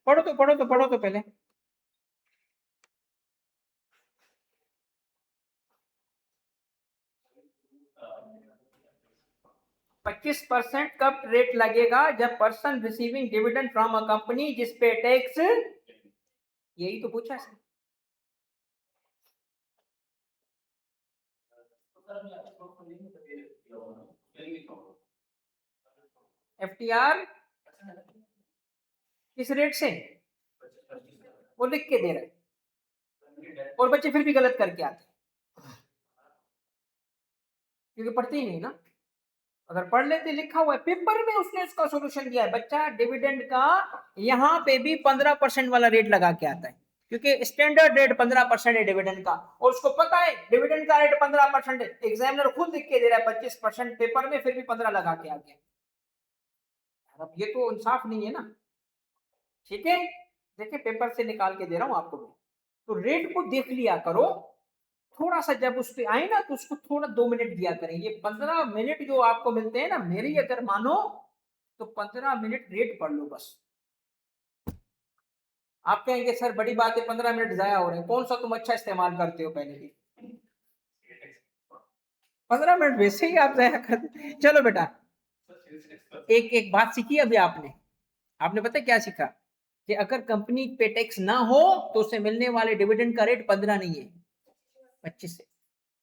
पढ़ो तो पहले। पच्चीस % कब रेट लगेगा? जब person receiving dividend from a company जिसपे टैक्स, यही तो पूछा है। FTR किस रेट से वो लिख के दे रहे हैं, और बच्चे फिर भी गलत करके आते हैं, क्योंकि पढ़ते ही नहीं ना। अगर पढ़ लेते, लिखा हुआ है पेपर में, उसने उसका सॉल्यूशन दिया है। बच्चा डिविडेंड का यहाँ पे भी 15% वाला रेट लगा के आता है, क्योंकि स्टैंडर्ड रेट 15% है डिविडेंड का, और उसको पता है डिविडेंड का रेट 15% है। एग्जामिनर खुद लिख के दे रहा है 25% पेपर में, फिर भी 15 लगा के आ गया। अब ये तो इंसाफ नहीं है ना। ठीक है, देखिए पेपर से निकाल के दे रहा हूं आपको मैं। तो रेट को देख लिया करो, थोड़ा सा जब उस पे आए ना तो उसको थोड़ा 2 मिनट दिया करें। ये 15 मिनट जो आपको मिलते हैं ना, मेरी अगर मानो तो 15 मिनट रेट पढ़ लो बस। आप कहेंगे सर बड़ी बात है, 15 मिनट जाया हो रहे हैं, कौन सा तुम अच्छा इस्तेमाल करते हो पहले की? 15 मिनट वैसे ही आप जाया करते। चलो बेटा, एक बात सीखी अभी आपने पता क्या सीखा? कि अगर कंपनी पे टैक्स ना हो तो उसे मिलने वाले डिविडेंड का रेट 15 नहीं है, 25 है।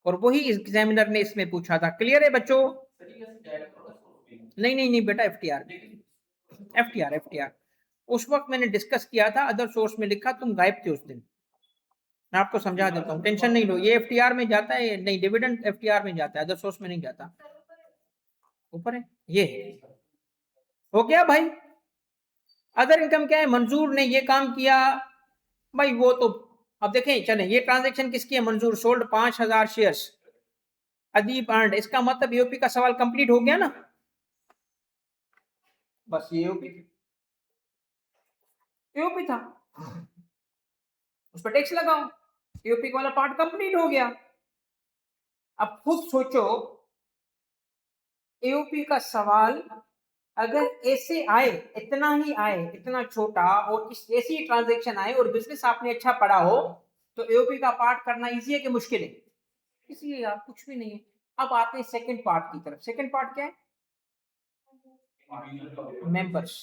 और वही एग्जामिनर ने इसमें पूछा था। क्लियर है बच्चों? नहीं बेटा, FTR उस वक्त मैंने डिस्कस किया था, अदर सोर्स में लिखा, तुम गायब थे उस दिन। मैं आपको समझा देता हूँ, टेंशन नहीं लो। ये FTR में जाता है, नहीं डिविडेंड FTR में जाता है, अदर सोर्स में नहीं जाता। ऊपर है ये, हो गया भाई। अदर इनकम क्या है? मंजूर ने ये काम किया भाई, वो तो अब देखें। चले, ये ट्रांजैक्शन किसकी है? मंजूर सोल्ड 5000 शेयर्स, अदीब अर्नड। इसका मतलब ईओपी का सवाल कंप्लीट हो गया ना। बस ये ईओपी था, उस पर टैक्स लगाओ, ईओपी वाला पार्ट कंप्लीट हो गया। अब खुद सोचो, ईओपी का सवाल अगर ऐसे आए, इतना ही आए, इतना छोटा, और इस ऐसी ट्रांजैक्शन आए और बिजनेस आपने अच्छा पढ़ा हो, तो ईओपी का पार्ट करना इजी है कि मुश्किल है? इसलिए आप कुछ भी नहीं है। अब आते हैं सेकंड पार्ट की तरफ। सेकंड पार्ट क्या है? मेंबर्स।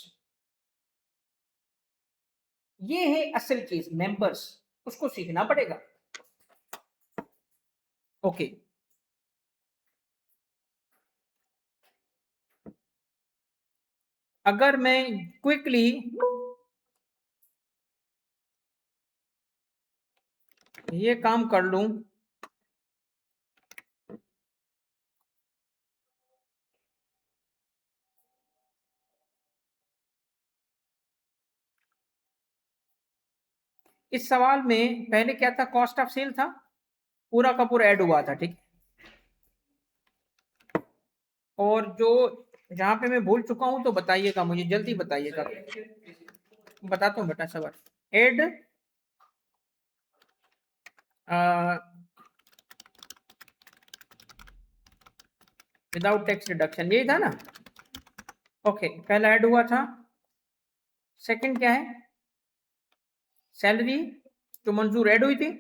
ये है असल चीज, मेंबर्स, उसको सीखना पड़ेगा। ओके, अगर मैं क्विकली ये काम कर लूं, इस सवाल में पहले क्या था? कॉस्ट ऑफ सेल था, पूरा का पूरा ऐड हुआ था, ठीक। और जो जहां पे मैं भूल चुका हूं तो बताइएगा मुझे, जल्दी बताइएगा। बताता हूँ बेटा सवाल। ऐड विदाउट टैक्स डिडक्शन, यही था ना? ओके, पहला ऐड हुआ था। सेकंड क्या है? सैलरी जो मंजूर ऐड हुई थी।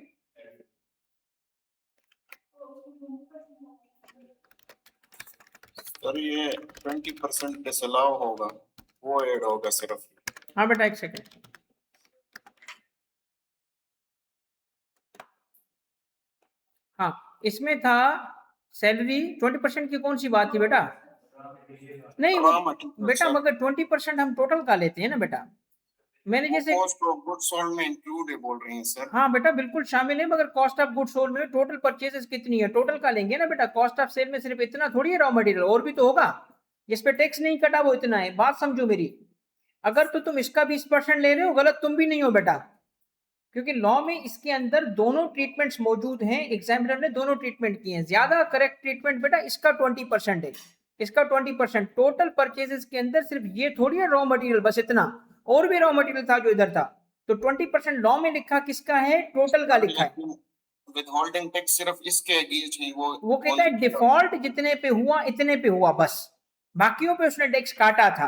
सर ये 20% डिसअलाउ होगा, वो ऐड होगा सिर्फ। हाँ बेटा, एक सेकंड। हाँ, इसमें था सैलरी 20% की। कौन सी बात थी बेटा? नहीं वो बेटा, मगर 20% हम टोटल का लेते हैं ना बेटा। मैंने जैसे कॉस्ट ऑफ गुड्स सोल्ड में इंक्लूड है बोल रही हैं सर। हाँ बेटा, बिल्कुल शामिल है, मगर कॉस्ट ऑफ गुड्स सोल्ड में टोटल परचेजेस कितनी है, टोटल का लेंगे ना बेटा। कॉस्ट ऑफ सेल में सिर्फ इतना थोड़ी है रॉ मटेरियल, और भी तो होगा। जिस पे टैक्स नहीं कटा वो इतना है। बात समझो मेरी। अगर तो तुम इसका 20% ले रहे हो, गलत तुम भी नहीं हो बेटा, क्योंकि लॉ में इसके अंदर दोनों ट्रीटमेंट्स मौजूद हैं। एग्जामिनर ने दोनों ट्रीटमेंट किए हैं। ज्यादा करेक्ट ट्रीटमेंट बेटा इसका 20% है, इसका 20%। टोटल परचेजेस के अंदर सिर्फ ये थोड़ी है रॉ मटेरियल, बस इतना, और भी रॉ मटेरियल था जो इधर था। तो 20% लॉ में लिखा किसका है? टोटल का लिखा है। विदहोल्डिंग टैक्स सिर्फ इसके अगेंस्ट है, वो कहता है डिफॉल्ट जितने पे हुआ इतने पे हुआ बस, बाकियों पे उसने टैक्स काटा था।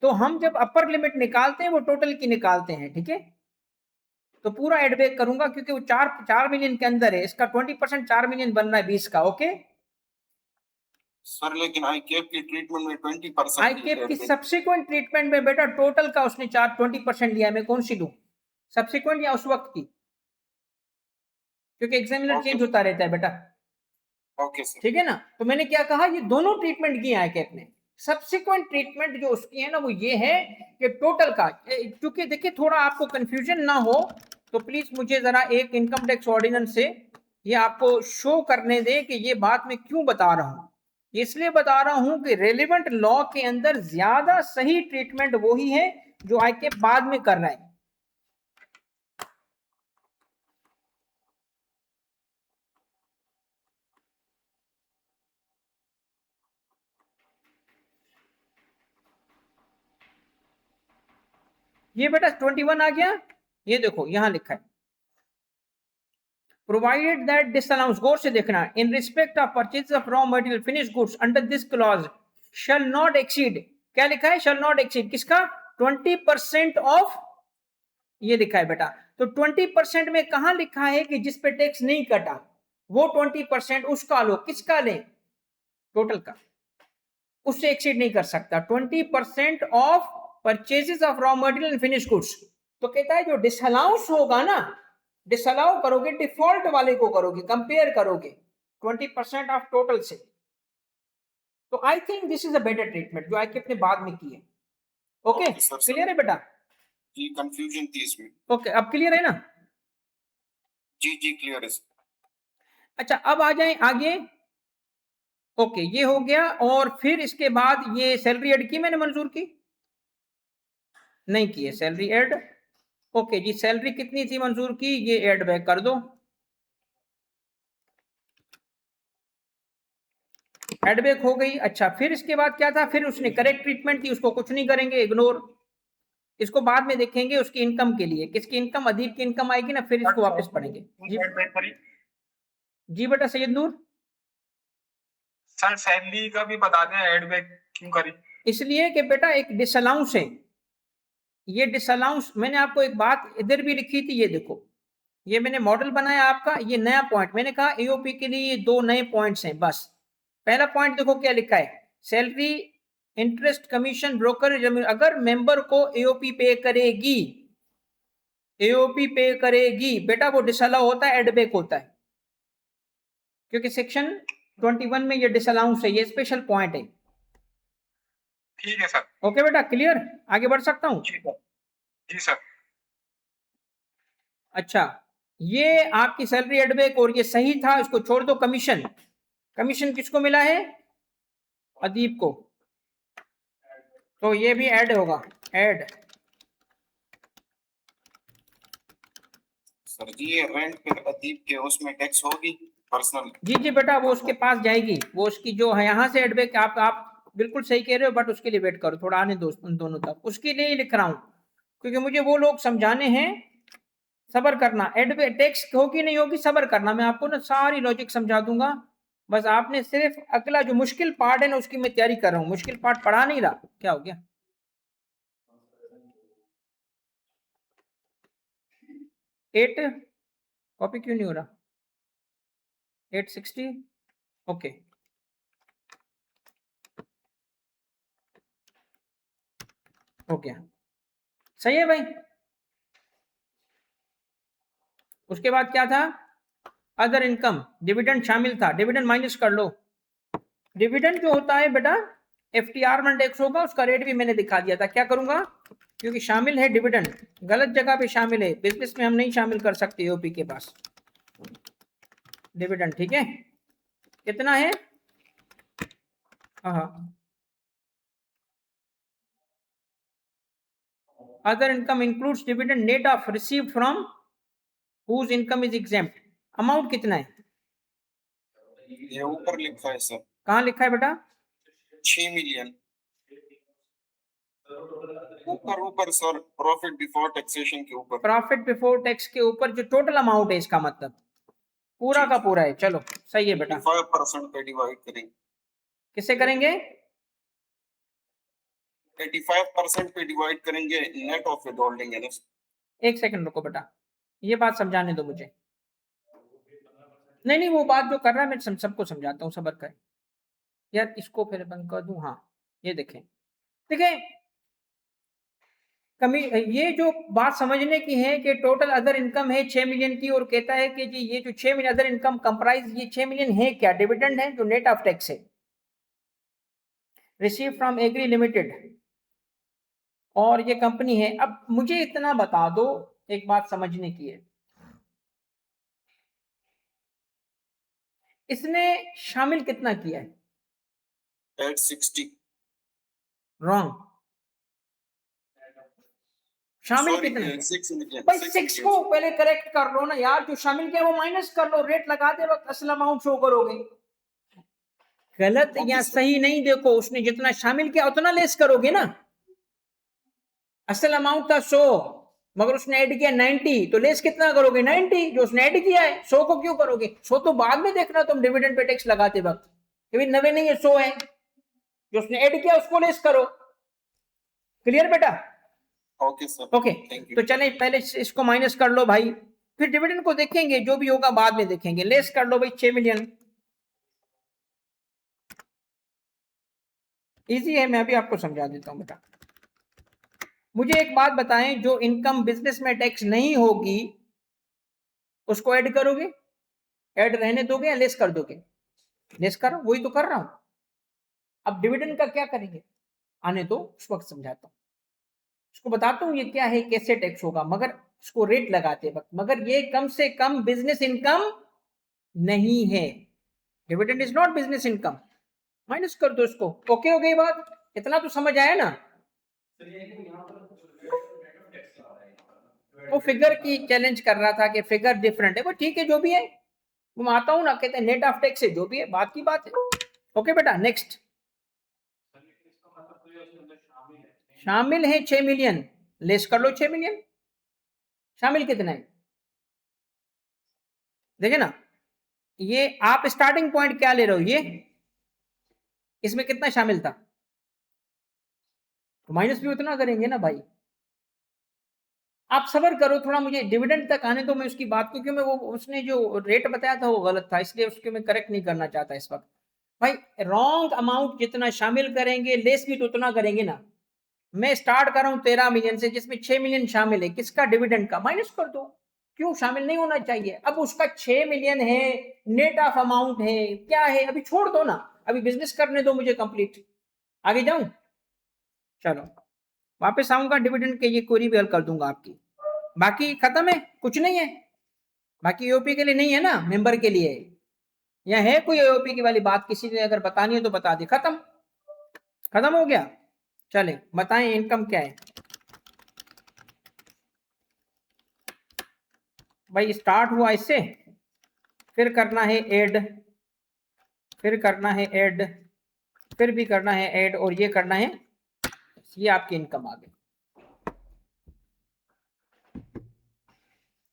तो हम जब अपर लिमिट निकालते हैं वो टोटल की निकालते हैं, ठीक है। तो पूरा एड बैक करूंगा क्योंकि वो 4 मिलियन के अंदर है, इसका 20% 4 मिलियन बन रहा है 20 का। ओके सर लेकिन आई कैप की ट्रीटमेंट में 20% आई कैप की सब्सिक्वेंट ट्रीटमेंट में बेटा टोटल का उसने 20% लिया है, मैं कौन सी लूं, सब्सिक्वेंट या उस वक्त की, क्योंकि एग्जामिनर चेंज होता रहता है बेटा। Okay sir. ठीक है ना, तो मैंने क्या कहा, ये दोनों ट्रीटमेंट किए हैं कैप ने। सब्सिक्वेंट ट्रीटमेंट जो उसकी है ना वो ये है कि टोटल का, क्योंकि देखिए थोड़ा आपको कंफ्यूजन ना हो तो प्लीज मुझे जरा एक इनकम टैक्स ऑर्डिनेंस से ये आपको शो करने दे कि ये बात मैं क्यों बता रहा हूं। इसलिए बता रहा हूं कि रेलेवेंट लॉ के अंदर ज्यादा सही ट्रीटमेंट वही है जो आई कैप बाद में कर रहा है। ये बेटा 21 आ गया, ये देखो यहां लिखा है प्रोवाइडेड दैट डिसअलाउंस, गौर से देखना, in respect of purchase of raw material finish goods under this clause shall not exceed, क्या लिखा है, शैल नॉट एक्सीड किसका, 20% ऑफ, ये लिखा है बेटा। तो 20% में कहां लिखा है कि जिस पे टैक्स नहीं कटा वो 20% उसका लो, किसका ले, टोटल का, उससे एक्सीड नहीं कर सकता। 20% of purchases of raw material and finish goods, तो कहता है जो डिसअलाउंस होगा ना, डिसअलाउ करोगे डिफॉल्ट वाले को करोगे, कंपेयर करोगे 20% ऑफ टोटल से। तो I think this is a better treatment जो आई ने बाद में की है। ओके क्लियर है बेटा, जी कंफ्यूजन थी इसमें। ओके अब क्लियर है ना, जी जी क्लियर है। अच्छा अब आ जाए आगे। ओके ये हो गया, और फिर इसके बाद ये सैलरी ऐड की मैंने मंजूर की, नहीं की है सैलरी ऐड। ओके जी सैलरी कितनी थी मंजूर की, ये ऐड बैक कर दो, ऐड बैक हो गई। अच्छा फिर इसके बाद क्या था, फिर उसने करेक्ट ट्रीटमेंट की, उसको कुछ नहीं करेंगे, इग्नोर, इसको बाद में देखेंगे उसकी इनकम के लिए, किसकी इनकम, अदीब की इनकम आएगी ना, फिर इसको वापस पढ़ेंगे। जी बेटा सैयद नूर, सर सैलरी का भी बता दें ऐड बैक क्यों करी। इसलिए कि बेटा एक डिसअलाउंस है, ये डिसअलाउंस मैंने आपको एक बात इधर भी लिखी थी, ये देखो ये मैंने मॉडल बनाया आपका, ये नया पॉइंट मैंने कहा एओपी के लिए ये 2 नए पॉइंट्स हैं बस। पहला पॉइंट देखो क्या लिखा है, सैलरी इंटरेस्ट कमीशन ब्रोकर, अगर मेंबर को एओपी पे करेगी, एओपी पे करेगी बेटा वो डिसअलाउ होता है, एडबैक होता है, क्योंकि सेक्शन 21 में ये डिसअलाउंस है, ये स्पेशल पॉइंट है। ठीक है सर। ओके बेटा क्लियर, आगे बढ़ सकता हूं। जी सर। अच्छा ये आपकी सैलरी एडबैक और ये सही था, इसको छोड़ दो। कमीशन, कमीशन किसको मिला है, अदीब को, तो ये भी ऐड होगा, ऐड। सर जी ये रेंट पे अदीब के उसमें टैक्स होगी पर्सनल। जी जी बेटा वो उसके पास जाएगी, वो उसकी जो है यहाँ से एडबैक, आप बिल्कुल सही कह रहे हो, बट उसके लिए वेट करो थोड़ा, आने दो उन दोनों तक, उसके लिए ही लिख रहा हूं क्योंकि मुझे वो लोग समझाने हैं। सबर करना, एडबैक टैक्स होगी नहीं होगी सबर करना, मैं आपको ना सारी लॉजिक समझा दूंगा, बस आपने सिर्फ अगला जो मुश्किल पार्ट है ना उसकी मैं तैयारी कर रहा हूँ, मुश्किल पार्ट पढ़ा नहीं रहा। क्या हो गया 8 कॉपी क्यों नहीं हो रहा, 860 ओके हो गया, सही है भाई। उसके बाद क्या था, अदर इनकम, डिविडेंड शामिल था, डिविडेंड माइनस कर लो। डिविडेंड जो होता है बेटा एफटीआर में टैक्स होगा, उसका रेट भी मैंने दिखा दिया था। क्या करूंगा, क्योंकि शामिल है डिविडेंड, गलत जगह पे शामिल है, बिजनेस में हम नहीं शामिल कर सकते यूपी के पास डिविडेंड, ठीक है। कितना है, हाँ other income includes dividend net of received from whose income is exempt, amount कितना है, ये ऊपर लिखा है सर। कहाँ लिखा है बेटा, 6 मिलियन ऊपर ऊपर सर, प्रॉफिट बिफोर टैक्सेशन के ऊपर, प्रॉफिट बिफोर टैक्स के ऊपर जो टोटल अमाउंट है, इसका मतलब पूरा का पूरा है। चलो सही है बेटा, 5% पे डिवाइड करेंगे, किससे करेंगे, 85% पे डिवाइड करेंगे नेट ऑफ विद होल्डिंग है ना। एक सेकंड रुको बेटा, ये बात समझाने दो मुझे। नहीं नहीं, वो बात जो कर रहा है मैं सबको समझाता हूँ, सबर करें यार। इसको फिर बंद कर दूं। हाँ ये देखें, देखें कमी, ये जो बात समझने की है कि टोटल अदर इनकम है 6 मिलियन की, और कहता है कि जी ये जो 6 मिलियन अदर इनकम कंप्राइज, ये 6 मिलियन है क्या? डिविडेंड है जो नेट ऑफ टैक्स है, रिसीव फ्रॉम एग्री लिमिटेड, और ये कंपनी है। अब मुझे इतना बता दो, एक बात समझने की है, इसने शामिल कितना किया है? 860। रॉन्ग। शामिल कितना है? 6 मिलियन। भाई 6 को पहले करेक्ट कर लो ना यार, जो शामिल किया वो माइनस कर लो, रेट लगाते वक्त असल अमाउंट शो करोगे। गलत या सही नहीं देखो, उसने जितना शामिल किया उतना लेस करोगे ना। असल अमाउंट था 100, मगर उसने ऐड किया 90, तो लेस कितना करोगे? 90 जो उसने ऐड किया है। 100 को क्यों करोगे? 100 तो बाद में देखना तुम डिविडेंड पे टैक्स लगाते वक्त, क्योंकि 90 नहीं है 100 है, जो उसने ऐड किया उसको लेस करो। क्लियर बेटा? Okay sir. ओके, तो चले पहले इसको माइनस कर लो भाई, फिर डिविडेंड को देखेंगे, जो भी होगा बाद में देखेंगे। लेस कर लो भाई 6 मिलियन, इजी है, मैं भी आपको समझा देता हूं बेटा। मुझे एक बात बताएं, जो इनकम बिजनेस में टैक्स नहीं होगी उसको ऐड करोगे, ऐड रहने दोगे या लेस कर दोगे? लेस करो, वही तो कर रहा हूं। अब डिविडेंड का क्या करेंगे, आने दो उस वक्त समझाता हूं, उसको बताता हूं ये क्या है, कैसे टैक्स होगा, मगर उसको रेट लगाते वक्त। मगर ये कम से कम बिजनेस इनकम नहीं है, dividend is not business income. Minus कर दो इसको। ओके हो गई बात? इतना तो समझ आया ना? वो फिगर की चैलेंज कर रहा था कि फिगर डिफरेंट है, वो ठीक है, जो भी है मैं आता हूं ना, कहते हैं नेट ऑफ टैक्स है, जो भी है बात की बात है। ओके बेटा, नेक्स्ट। शामिल है 6 मिलियन, लेस कर लो 6 मिलियन। शामिल कितना है देखे ना, ये आप स्टार्टिंग पॉइंट क्या ले रहे हो, ये इसमें कितना शामिल था, तो माइनस भी उतना करेंगे ना भाई। आप सबर करो थोड़ा, मुझे डिविडेंड तक आने दो, मैं उसकी बात को, क्यों मैं वो उसने जो रेट बताया था वो गलत था, इसलिए उसके मैं करेक्ट नहीं करना चाहता इस वक्त। भाई रॉन्ग अमाउंट जितना शामिल करेंगे लेस भी तो उतना करेंगे ना। मैं स्टार्ट कर रहा हूं 13 मिलियन से, जिसमें 6 मिलियन शामिल है, किसका? डिविडेंड का। माइनस कर दो, क्यों शामिल नहीं होना चाहिए? अब उसका 6 मिलियन है, नेट ऑफ अमाउंट है, क्या है, अभी छोड़ दो ना, अभी बिजनेस करने दो मुझे कंप्लीट। आगे जाऊं? चलो वापस आऊंगा, डिविडेंड के ये क्वेरी भी हल कर दूंगा आपकी। बाकी खत्म है, कुछ नहीं है बाकी। ईओपी के लिए नहीं है ना, मेंबर के लिए। या है कोई ईओपी की वाली बात, किसी ने अगर बतानी है तो बता दे। खत्म, खत्म हो गया। चले बताएं इनकम क्या है भाई। स्टार्ट हुआ इससे, फिर करना है ऐड, फिर करना है ऐड, फिर भी करना है ऐड, और ये करना है, ये आपकी इनकम आ गई।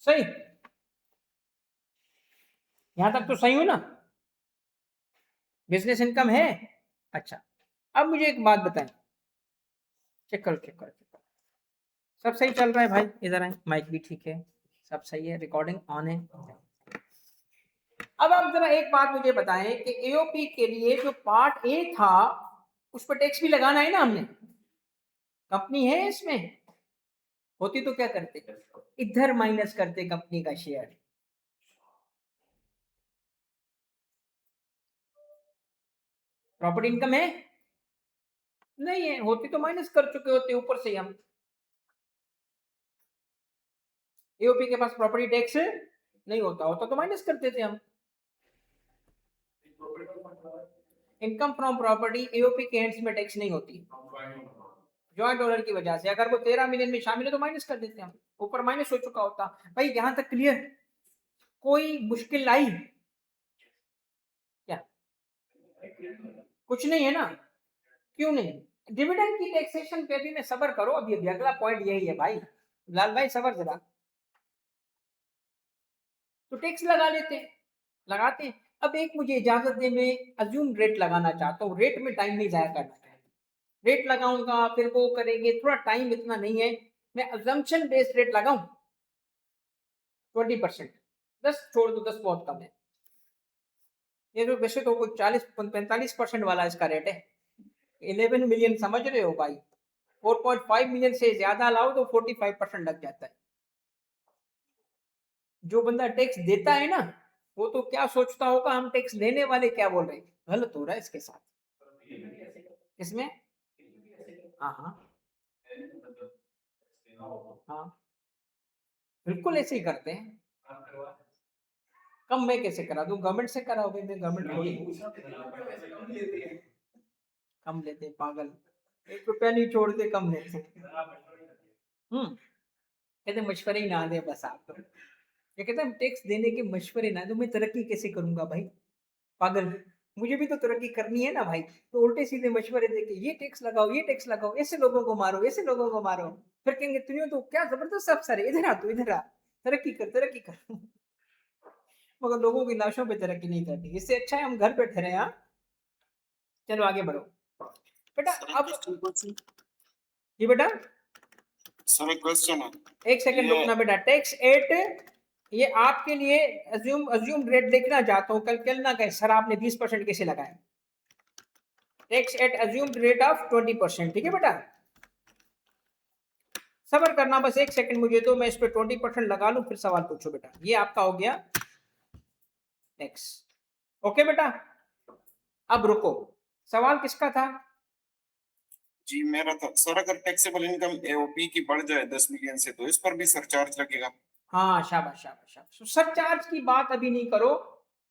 सही, यहां तक तो सही हो ना? बिजनेस इनकम है। अच्छा, अब मुझे एक बात बताएं, चेक करो चेक करो चेक करो, सब सही चल रहा है भाई? इधर आए, माइक भी ठीक है, सब सही है, रिकॉर्डिंग ऑन है। अब आप जरा एक बात मुझे बताएं कि एओपी के लिए जो पार्ट ए था उस पर टैक्स भी लगाना है ना हमने, कंपनी है इसमें, होती तो क्या करते, इधर माइनस करते कंपनी का शेयर। प्रॉपर्टी इनकम है नहीं है, होती तो माइनस कर चुके होते ऊपर से हम। एओपी के पास प्रॉपर्टी टैक्स नहीं होता, होता तो माइनस करते थे हम। इनकम फ्रॉम प्रॉपर्टी एओपी के एंड्स में टैक्स नहीं होती, जॉइंट ओनर की वजह से। अगर वो 13 मिलियन में शामिल है तो माइनस कर देते हम, ऊपर माइनस हो चुका होता। भाई यहां तक क्लियर? कोई मुश्किल आई क्या? कुछ नहीं है ना? क्यों नहीं? डिविडेंड की टैक्सेशन पे भी मैं सबर करो, अभी अगला पॉइंट यही है भाई। लाल भाई सबर जरा, तो टैक्स लगा लेते, लगाते हैं। अब एक मुझे इजाजत दे, मैं अज्यूम रेट लगाना चाहता हूँ, रेट में टाइम नहीं जाया करना चाहिए। रेट लगाऊंगा फिर वो करेंगे, थोड़ा टाइम इतना नहीं है। मैं अजम्पशन बेस्ड रेट लगाऊं 20%, 10 छोड़ दो, 10 बहुत कम है। ये तो वैसे तो कोई 40-45% वाला इसका रेट है। 11 मिलियन समझ रहे हो भाई, 4.5 मिलियन से ज्यादा लाओ तो 45% लग जाता है। जो बंदा टैक्स देता है ना, वो तो क्या सोचता होगा हम टैक्स देने वाले क्या बोल रहे हैं, गलत हो रहा है इसके साथ। इसमें हाँ हाँ हाँ, बिल्कुल ऐसे ही करते हैं। कम मैं कैसे करा दूं, गवर्नमेंट से कराओ भाई, मैं गवर्नमेंट थोड़ी कम लेते हैं, पागल। 1 रुपया नहीं छोड़ते, कम लेते हैं। कहते मशवरे ही ना दे बस आप तो। ये कहते हैं टैक्स देने के मशवरे ना दो, मैं तरक्की कैसे करूंगा भाई, पागल। मुझे भी तो तरक्की करनी है ना भाई, तो उल्टे सीधे मशवरे देके ये टैक्स लगाओ, ये टैक्स लगाओ, ऐसे लोगों को मारो, ऐसे लोगों को मारो, फिर कहेंगे तुम्हें तो क्या जबरदस्त अफसर है, इधर आ तू, इधर आ, तरक्की कर, तरक्की कर। मगर लोगों की लाशों पे तरक्की नहीं करती, इससे अच्छा है हम घर बैठे रहे। हाँ चलो आगे बढ़ो बेटा। अब जी बेटा, सर एक क्वेश्चन है। एक सेकंड रुकना बेटा। टैक्स 8 ये आपके लिए अज्यूम रेट देखना चाहता हूँ, कल ना कहे सर आपने 20% कैसे लगाया। Tax at assume rate of 20%, ठीक है बेटा, सबर करना बस 1 सेकंड मुझे तो, मैं इस पे 20% लगा लूं फिर सवाल पूछो बेटा। ये आपका हो गया टैक्स, ओके बेटा। अब रुको, सवाल किसका था? जी मेरा था सर, अगर टैक्सेबल इनकम एओपी की बढ़ जाए 10 मिलियन से तो इस पर भी सरचार्ज लगेगा? हाँ शाबाश शाबाश शाबाश। सरचार्ज की बात अभी नहीं करो,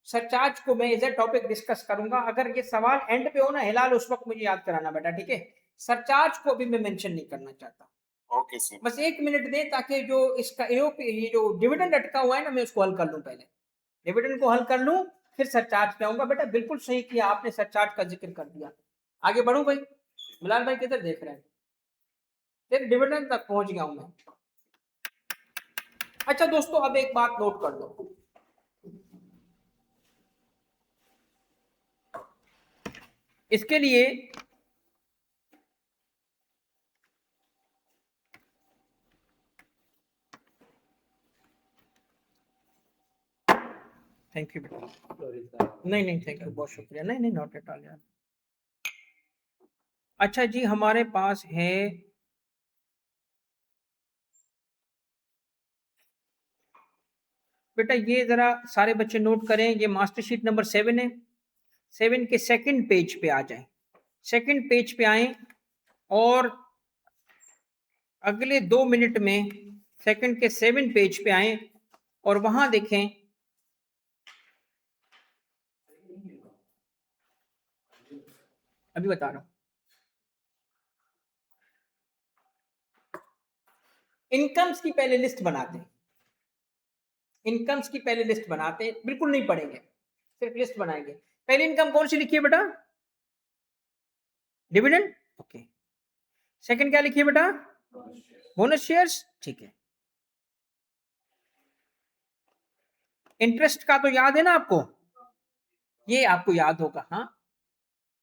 सरचार्ज को मैं एज ए टॉपिक डिस्कस करूंगा। अगर ये सवाल एंड पे हो ना हिलाल, उस वक्त मुझे याद कराना बेटा, ठीक है। सरचार्ज को अभी मैं मेंशन नहीं करना चाहता। Okay sir. बस 1 मिनट दे ताकि जो इसका ये जो डिविडेंड अटका हुआ है ना, मैं उसको हल कर लूं। पहले डिविडेंड को हल कर लूं फिर सरचार्ज पे आऊंगा। बेटा बिल्कुल सही किया आपने, सरचार्ज का जिक्र कर दिया। आगे बढ़ूं भाई? बिलाल भाई किधर देख रहे हैं? फिर डिविडेंड तक पहुंच गया हूं मैं। अच्छा दोस्तों, अब एक बात नोट कर लो, इसके लिए थैंक यू बेटा। नहीं थैंक यू, बहुत शुक्रिया। नहीं नॉट एट ऑल यार। अच्छा जी, हमारे पास है बेटा, ये जरा सारे बच्चे नोट करें, ये मास्टर शीट नंबर 7 है। 7 के सेकंड पेज पे आ जाएं, सेकंड पेज पे आए और अगले 2 मिनट में सेकंड के 7 पेज पे आए और वहां देखें अभी बता रहा हूं। इनकम्स की पहले लिस्ट बनाते हैं, इनकम्स की पहले लिस्ट बनाते हैं, बिल्कुल नहीं पढ़ेंगे, सिर्फ लिस्ट बनाएंगे। पहली इनकम कौन सी लिखी है बेटा? Dividend, okay. सेकंड क्या लिखिए बेटा? बोनस शेयर्स, ठीक है। इंटरेस्ट का तो याद है ना आपको, ये आपको याद होगा। हाँ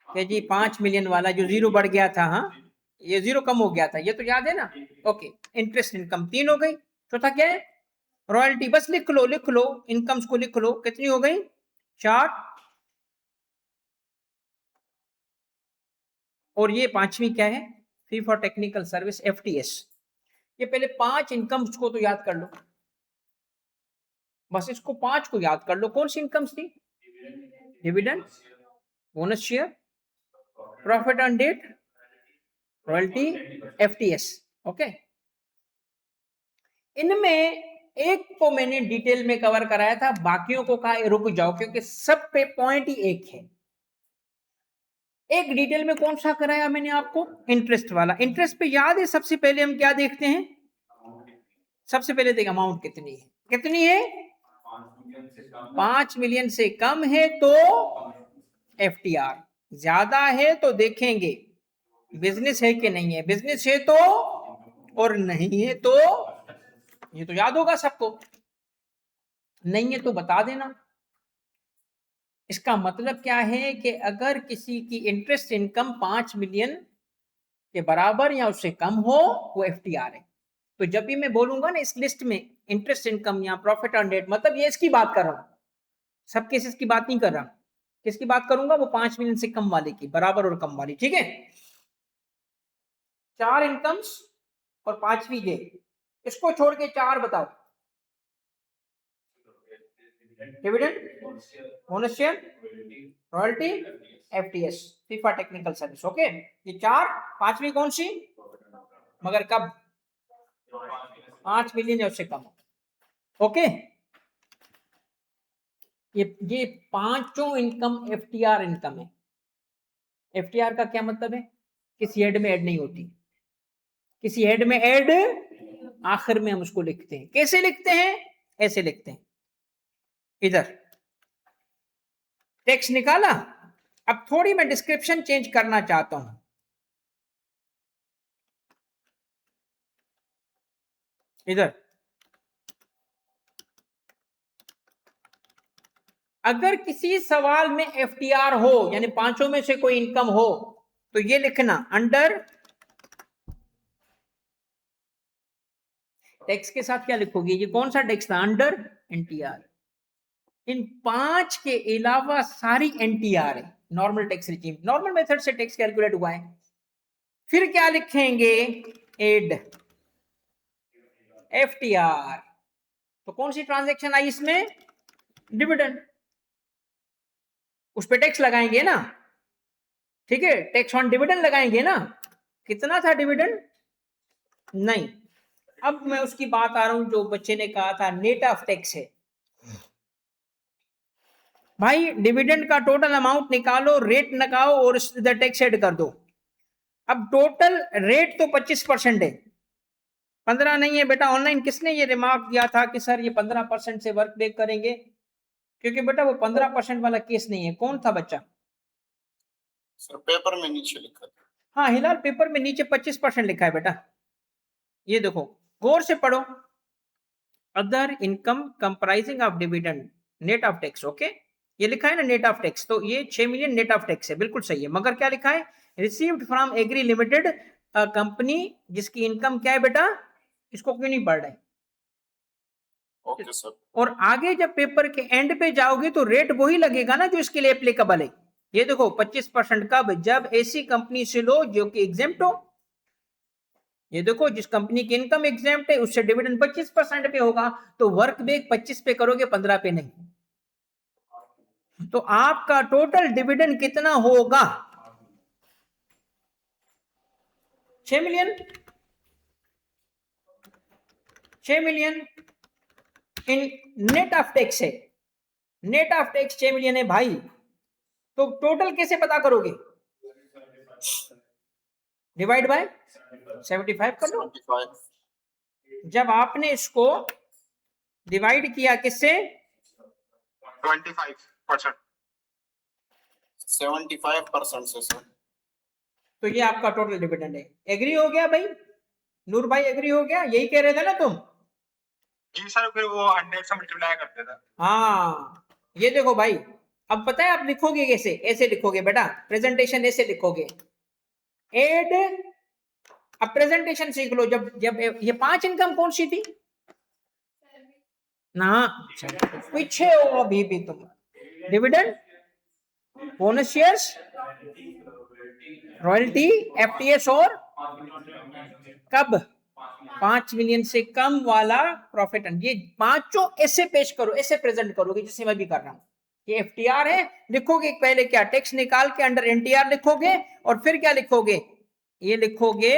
कि जी 5 मिलियन वाला जो जीरो बढ़ गया था, हाँ ये जीरो कम हो गया था, ये तो याद है ना। ओके, इंटरेस्ट इनकम 3 हो गई। चौथा क्या है? रॉयल्टी। बस लिख लो इनकम्स को लिख लो, कितनी हो गई? 4। और ये 5वीं क्या है? Fee for technical service, FTS। ये पहले 5 इनकम्स को तो याद कर लो, बस इसको 5 को याद कर लो। कौन सी इनकम्स थी? Dividend, bonus share, profit on debt, royalty, FTS, okay. इनमें एक को मैंने डिटेल में कवर कराया था, बाकियों को कहा रुक जाओ क्योंकि सब पे पॉइंट ही एक है। एक डिटेल में कौन सा कराया मैंने आपको? इंटरेस्ट वाला। इंटरेस्ट पे याद है सबसे पहले हम क्या देखते हैं? सबसे पहले देख अमाउंट कितनी है, कितनी है? 5 मिलियन से कम है तो FTR, ज्यादा है तो देखेंगे बिजनेस है कि नहीं है, बिजनेस है तो, और नहीं है तो। ये तो याद होगा सबको, नहीं है तो बता देना। इसका मतलब क्या है कि अगर किसी की इंटरेस्ट इनकम 5 मिलियन के बराबर या उससे कम हो वो एफटीआर है। तो जब भी मैं बोलूंगा ना इस लिस्ट में इंटरेस्ट इनकम या प्रॉफिट ऑन डेट, मतलब ये इसकी बात कर रहा हूं, सब केसेस की बात नहीं कर रहा। किसकी बात करूंगा? वो 5 मिलियन से कम वाले की, बराबर और कम वाली। ठीक है, 4 इनकम्स और 5वीं ये, इसको छोड़ के 4 बताओ। Dividend, bonus share, royalty, FTS, FIFA technical service. Okay, ये 4। 5वीं कौन सी? मगर कब? 5 मिलियन या उससे कम। ओके, ये पांचों इनकम एफटीआर इनकम है। एफटीआर का क्या मतलब है? किसी हेड में ऐड नहीं होती, किसी हेड में ऐड आखिर में हम उसको लिखते हैं। कैसे लिखते हैं? ऐसे लिखते हैं। इधर टेक्स्ट निकाला, अब थोड़ी मैं डिस्क्रिप्शन चेंज करना चाहता हूं। इधर अगर किसी सवाल में एफटीआर हो, यानी पांचों में से कोई इनकम हो, तो ये लिखना अंडर टैक्स के साथ क्या लिखोगे? ये कौन सा टैक्स था? अंडर एनटीआर। इन 5 के अलावा सारी एनटीआर है, normal tax regime, normal method से टैक्स कैलकुलेट हुआ है। फिर क्या लिखेंगे? Add FTR. तो कौन सी ट्रांजैक्शन आई इसमें? डिविडेंड। उस पे टैक्स लगाएंगे ना, ठीक है, टैक्स ऑन डिविडेंड लगाएंगे ना। कितना था डिविडेंड? नहीं, अब मैं उसकी बात आ रहा हूं जो बच्चे ने कहा था नेट ऑफ टैक्स है। भाई डिविडेंड का टोटल अमाउंट निकालो, रेट लगाओ और इधर टैक्स ऐड कर दो। अब टोटल रेट तो 25% है, 15 नहीं है बेटा। ऑनलाइन किसने ये रिमार्क दिया था कि सर ये 15% से वर्क बैक करेंगे? क्योंकि बेटा वो 15% वाला केस नहीं है। कौन था बच्चा? सर पेपर में नीचे लिखा था। हाँ हिलाल, पेपर में नीचे 25% लिखा है बेटा। ये देखो, गौर से पढ़ो। Other income comprising of dividend net of tax. Okay, ये लिखा है ना नेट ऑफ टैक्स, तो ये 6 मिलियन नेट ऑफ टैक्स है, बिल्कुल सही है। मगर क्या लिखा है? Received from agri limited company, जिसकी इनकम क्या है बेटा? इसको क्यों नहीं पढ़ रहे? Okay sir. और आगे जब पेपर के एंड पे जाओगे तो रेट वही लगेगा ना जो इसके लिए एप्लीकेबल है। ये देखो 25% कब? जब ऐसी कंपनी से लो जो कि एग्जेम्प्ट हो। ये देखो, जिस कंपनी की इनकम एग्जेम्प्ट है उससे डिविडेंड 25% पे होगा, तो वर्क बैक 25 पे करोगे, 15 पे नहीं। तो आपका टोटल डिविडेंड कितना होगा? 6 million. 6 million in net of tax है, नेट ऑफ टैक्स 6 मिलियन है भाई। तो टोटल कैसे पता करोगे? डिवाइड बाय 75 कर लो। 75। जब आपने इसको डिवाइड किया किससे? 25%। 75% से सर। तो ये आपका टोटल डिविडेंड है। एग्री हो गया भाई? नूर भाई एग्री हो गया? यही कह रहे थे ना तुम? जी सर, फिर वो 100 से मल्टीप्लाई करते थे। हाँ, ये देखो भाई, अब पता है आप लिखोगे कैसे? ऐसे लिखोगे बेटा, प्रेजेंटेशन ऐसे लिखोगे, एड। अब प्रेजेंटेशन सीख लो। जब जब ये 5 इनकम कौन सी थी ना? पीछे हो अभी भी तुम। Dividend, bonus shares, royalty, FTS, और कब? 5 मिलियन से कम वाला प्रॉफिट। ये पांचों ऐसे पेश करो, ऐसे प्रेजेंट करोगे जैसे मैं भी कर रहा हूं। ये एफटीआर है, लिखोगे पहले क्या? टैक्स निकाल के अंडर एनटीआर लिखोगे, और फिर क्या लिखोगे? ये लिखोगे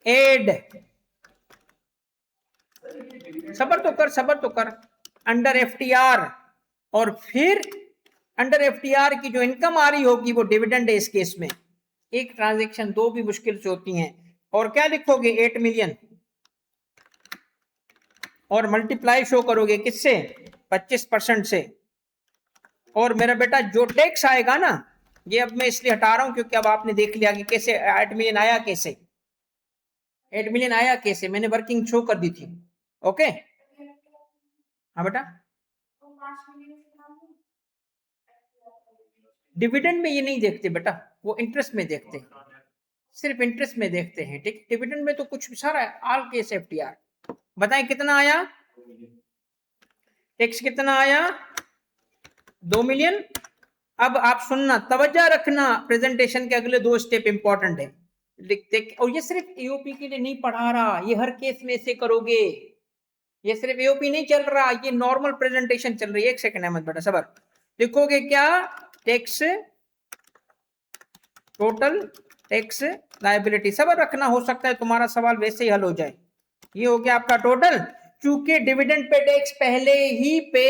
एड। सबर तो कर, सबर तो कर। अंडर एफटीआर, और फिर अंडर एफटीआर की जो इनकम आ रही होगी वो डिविडेंड है इस केस में। एक ट्रांजैक्शन दो भी मुश्किल से होती हैं। और क्या लिखोगे? 8 मिलियन, और मल्टीप्लाई शो करोगे किससे? 25% से। और मेरा बेटा जो टैक्स आएगा ना, ये अब मैं इसलिए हटा रहा हूं क्योंकि अब आपने देख लिया कि कैसे 8 मिलियन आया। कैसे 8 मिलियन आया? कैसे? मैंने वर्किंग शो कर दी थी। ओके, हाँ बेटा, डिविडेंड में ये नहीं देखते बेटा, वो इंटरेस्ट में देखते हैं। सिर्फ इंटरेस्ट में देखते हैं, ठीक। डिविडेंड में तो कुछ भी सारा है, ऑल केस एफटीआर। बताएं कितना आया, टैक्स कितना आया, 2 मिलियन। अब आप सुनना, तवज्जो रखना, प्रेजेंटेशन के अगले 2 स्टेप इंपॉर्टेंट है, लिखते। और ये सिर्फ एओपी के लिए नहीं पढ़ा रहा, ये हर केस में से करोगे, ये सिर्फ एओपी नहीं चल रहा, ये नॉर्मल प्रेजेंटेशन चल रही है। 1 सेकंड अहमद बेटा सबर, लिखोगे क्या, टैक्स टोटल टैक्स लायबिलिटी, सबर रखना, हो सकता है तुम्हारा सवाल वैसे ही हल हो जाए। ये हो गया आपका टोटल, चूंकि डिविडेंड पे टैक्स पहले ही पे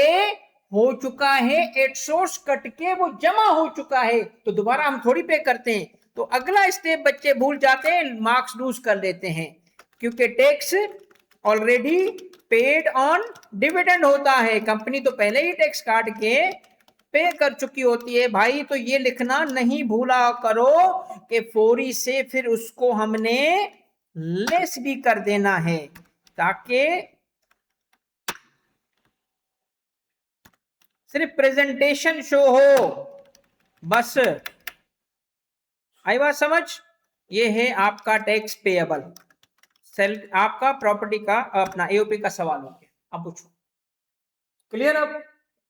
हो चुका है, एट सोर्स कट के वो जमा हो चुका है, तो दोबारा हम थोड़ी पे करते हैं। तो अगला स्टेप बच्चे भूल जाते हैं, मार्क्स लूज कर लेते हैं, क्योंकि tax already paid on dividend होता है, कंपनी तो पहले ही टैक्स काट के पे कर चुकी होती है भाई। तो ये लिखना नहीं भूला करो कि फौरी से फिर उसको हमने लेस भी कर देना है, ताकि सिर्फ प्रेजेंटेशन शो हो, बस। आई बात समझ। ये है आपका टैक्स पेएबल, सेल आपका प्रॉपर्टी का अपना एओपी का सवाल हो गया। अब पूछो, क्लियर अब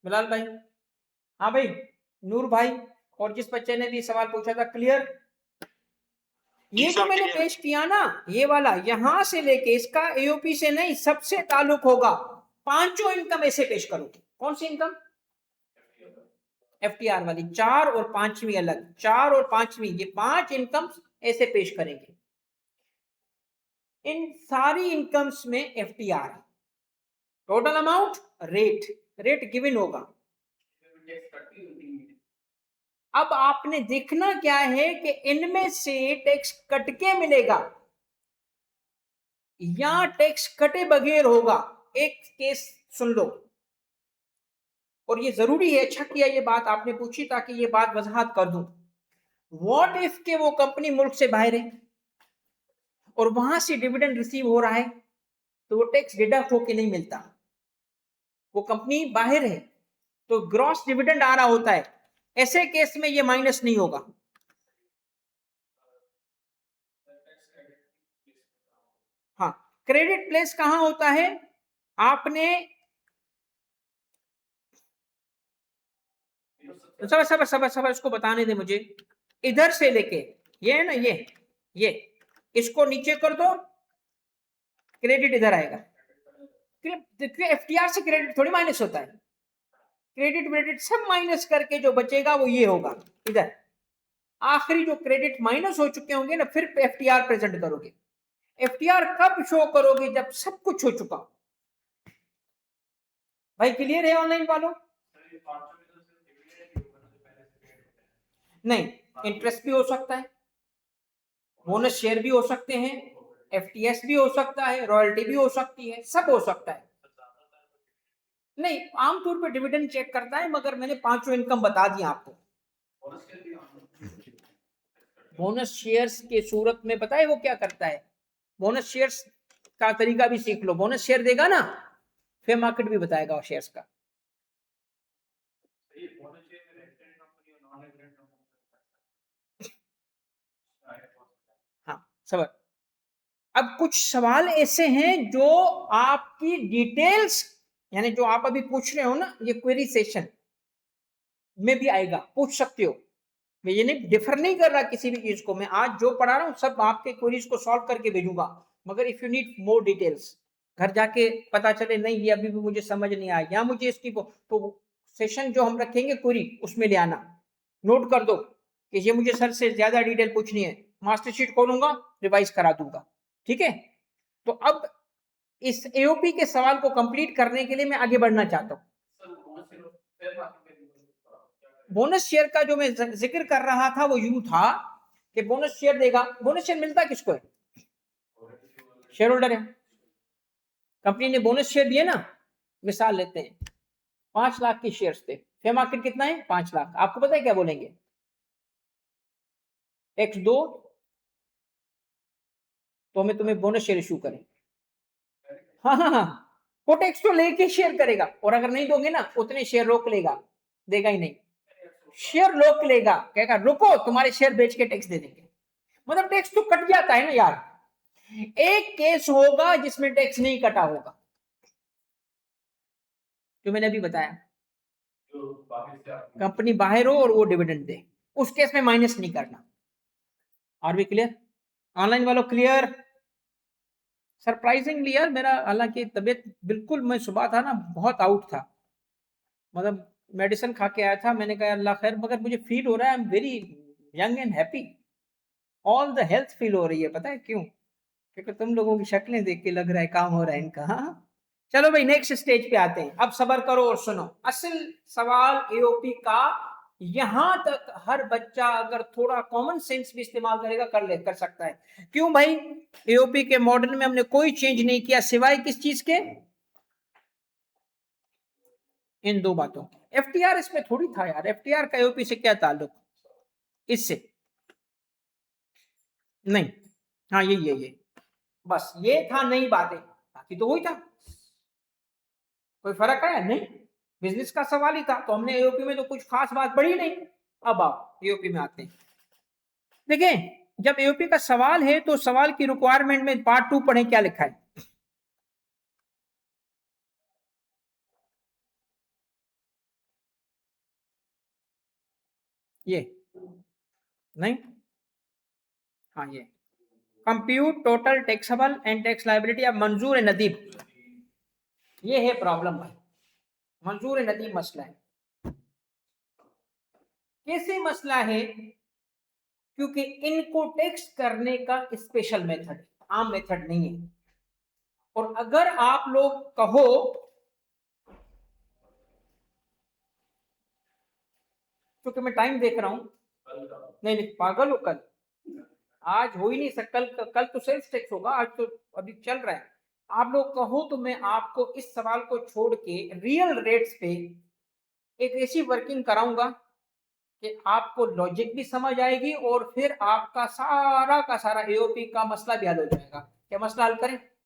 बिलाल भाई? हाँ भाई, नूर भाई और जिस बच्चे ने भी सवाल पूछा था, क्लियर? ये जो मैंने पेश किया ना, ये वाला यहां से लेके इसका एओपी से नहीं, सबसे ताल्लुक होगा। पांचों इनकम ऐसे पेश करोगे। कौन सी इनकम? एफटीआर वाली, 4 और 5वीं अलग, 4 और 5वीं, ये 5 इनकम ऐसे पेश करेंगे। इन सारी इनकम्स में एफटीआर है, टोटल अमाउंट, रेट गिवन होगा। अब आपने देखना क्या है कि इनमें से टैक्स कट के मिलेगा या टैक्स कटे बगैर होगा। एक केस सुन लो, और ये जरूरी है, अच्छा किया ये बात आपने पूछी ताकि ये बात वजाहत कर दूं। व्हाट इफ के वो कंपनी मुल्क से बाहर है और वहां से डिविडेंड रिसीव हो रहा है, तो वो टैक्स डिडक्ट होके नहीं मिलता। वो कंपनी बाहर है तो ग्रॉस डिविडेंड आ रहा होता है, ऐसे केस में ये माइनस नहीं होगा। हाँ, क्रेडिट प्लेस कहां होता है? आपने सब इसको बताने दे मुझे। इधर से लेके ये है ना, ये इसको नीचे कर दो, क्रेडिट इधर आएगा। एफटीआर से क्रेडिट थोड़ी माइनस होता है, क्रेडिट सब माइनस करके जो बचेगा वो ये होगा। इधर आखिरी जो क्रेडिट माइनस हो चुके होंगे ना, फिर एफटीआर प्रेजेंट करोगे। एफटीआर कब शो करोगे? जब सब कुछ हो चुका। भाई क्लियर है ऑनलाइन वालों? नहीं, इंटरेस्ट भी हो सकता है, बोनस शेयर भी हो सकते हैं, एफटीएस भी हो सकता है, रॉयल्टी भी हो सकती है, सब हो सकता है। नहीं, आमतौर पे डिविडेंड चेक करता है, मगर मैंने 5 इनकम बता दिया आपको। बोनस शेयर्स के सूरत में पता है वो क्या करता है? बोनस शेयर्स का तरीका भी सीख लो। बोनस शेयर देगा ना, फेयर मार्केट भी बताएगा शेयर्स का। हाँ सबर। अब कुछ सवाल ऐसे हैं जो आपकी डिटेल्स, यानी जो आप अभी पूछ रहे हो ना, ये क्वेरी सेशन में भी आएगा, पूछ सकते हो। मैं ये नहीं डिफर नहीं कर रहा किसी भी चीज को, मैं आज जो पढ़ा रहा हूँ सब आपके क्वेरीज को सॉल्व करके भेजूंगा। मगर if you need more details, घर जाके पता चले नहीं ये अभी भी मुझे समझ नहीं आया, या मुझे इसकी तो सेशन जो हम रखेंगे क्वेरी उसमें ले आना, नोट कर दो कि ये मुझे सर से ज्यादा डिटेल पूछनी है, मास्टरशीट खोलूंगा, रिवाइज करा दूंगा। ठीक है, तो अब इस एओपी के सवाल को कंप्लीट करने के लिए मैं आगे बढ़ना चाहता हूँ। बोनस शेयर का जो मैं जिक्र कर रहा था वो यूं था कि बोनस शेयर देगा। बोनस शेयर मिलता किसको है? शेयर होल्डर है। कंपनी ने बोनस शेयर दिए ना, मिसाल लेते हैं 5 लाख के शेयर्स थे, फेयर मार्केट कितना है? 5 लाख। आपको पता है क्या बोलेंगे? x2 तो हमें तुम्हें बोनस शेयर इशू करें। हाँ, वो टैक्स तो लेके शेयर करेगा, और अगर नहीं दोगे ना उतने शेयर रोक लेगा, देगा ही नहीं, शेयर रोक लेगा, कहेगा रुको तुम्हारे शेयर बेच के टैक्स दे देंगे। मतलब टैक्स तो कट जाता है ना यार, एक केस होगा जिसमें टैक्स नहीं कटा होगा, जो मैंने अभी बताया, कंपनी बाहर हो और वो डिविडेंड दे, उस केस में माइनस नहीं करना। Are we clear? ऑनलाइन वालों क्लियर? सरप्राइजिंगली यार मेरा, हालांकि तबीयत बिल्कुल, मैं सुबह था ना बहुत आउट था, मतलब मेडिसिन खा के आया था, मैंने कहा अल्लाह खैर, मगर मुझे फील हो रहा है I am very young and happy, all the health feel हो रही है। पता है क्यों? क्योंकि तुम लोगों की शक्लें देख के लग रहा है काम हो रहा है इनका। हाँ चलो भाई नेक्स्ट स्टेज पे आते हैं, अब सबर करो और सुनो। असल सवाल एओपी का, यहां तक हर बच्चा अगर थोड़ा कॉमन सेंस भी इस्तेमाल करेगा कर सकता है। क्यों भाई? एओपी के मॉडल में हमने कोई चेंज नहीं किया सिवाय किस चीज के? इन दो बातों। एफटीआर इसमें थोड़ी था यार, एफटीआर का एओपी से क्या ताल्लुक? इससे नहीं, हाँ ये बस ये था नई बातें, बाकी तो वही था। कोई फर्क आया? नहीं, बिजनेस का सवाल ही था, तो हमने एओपी में तो कुछ खास बात पढ़ी नहीं। अब आओ एओपी में आते हैं। देखिए जब एओपी का सवाल है तो सवाल की रिक्वायरमेंट में पार्ट 2 पढ़ें, क्या लिखा है? ये नहीं, हाँ ये compute total taxable and tax liability of मंजूर नदीम, ये है प्रॉब्लम भाई, मंजूर नदीम मसला है। कैसे मसला है? क्योंकि इनको टैक्स करने का स्पेशल मेथड, आम मेथड नहीं है। और अगर आप लोग कहो, क्योंकि मैं टाइम देख रहा हूं, नहीं पागल हो, कल आज हो ही नहीं सकता, कल तो सेल्स टैक्स होगा, आज तो अभी चल रहा है। आप लोग कहो तो मैं आपको इस सवाल को छोड़ के रियल रेट्स पे एक ऐसी वर्किंग कराऊंगा कि आपको लॉजिक भी समझ आएगी और फिर आपका सारा का सारा एओपी का मसला भी हल हो जाएगा। क्या मसला हल करें?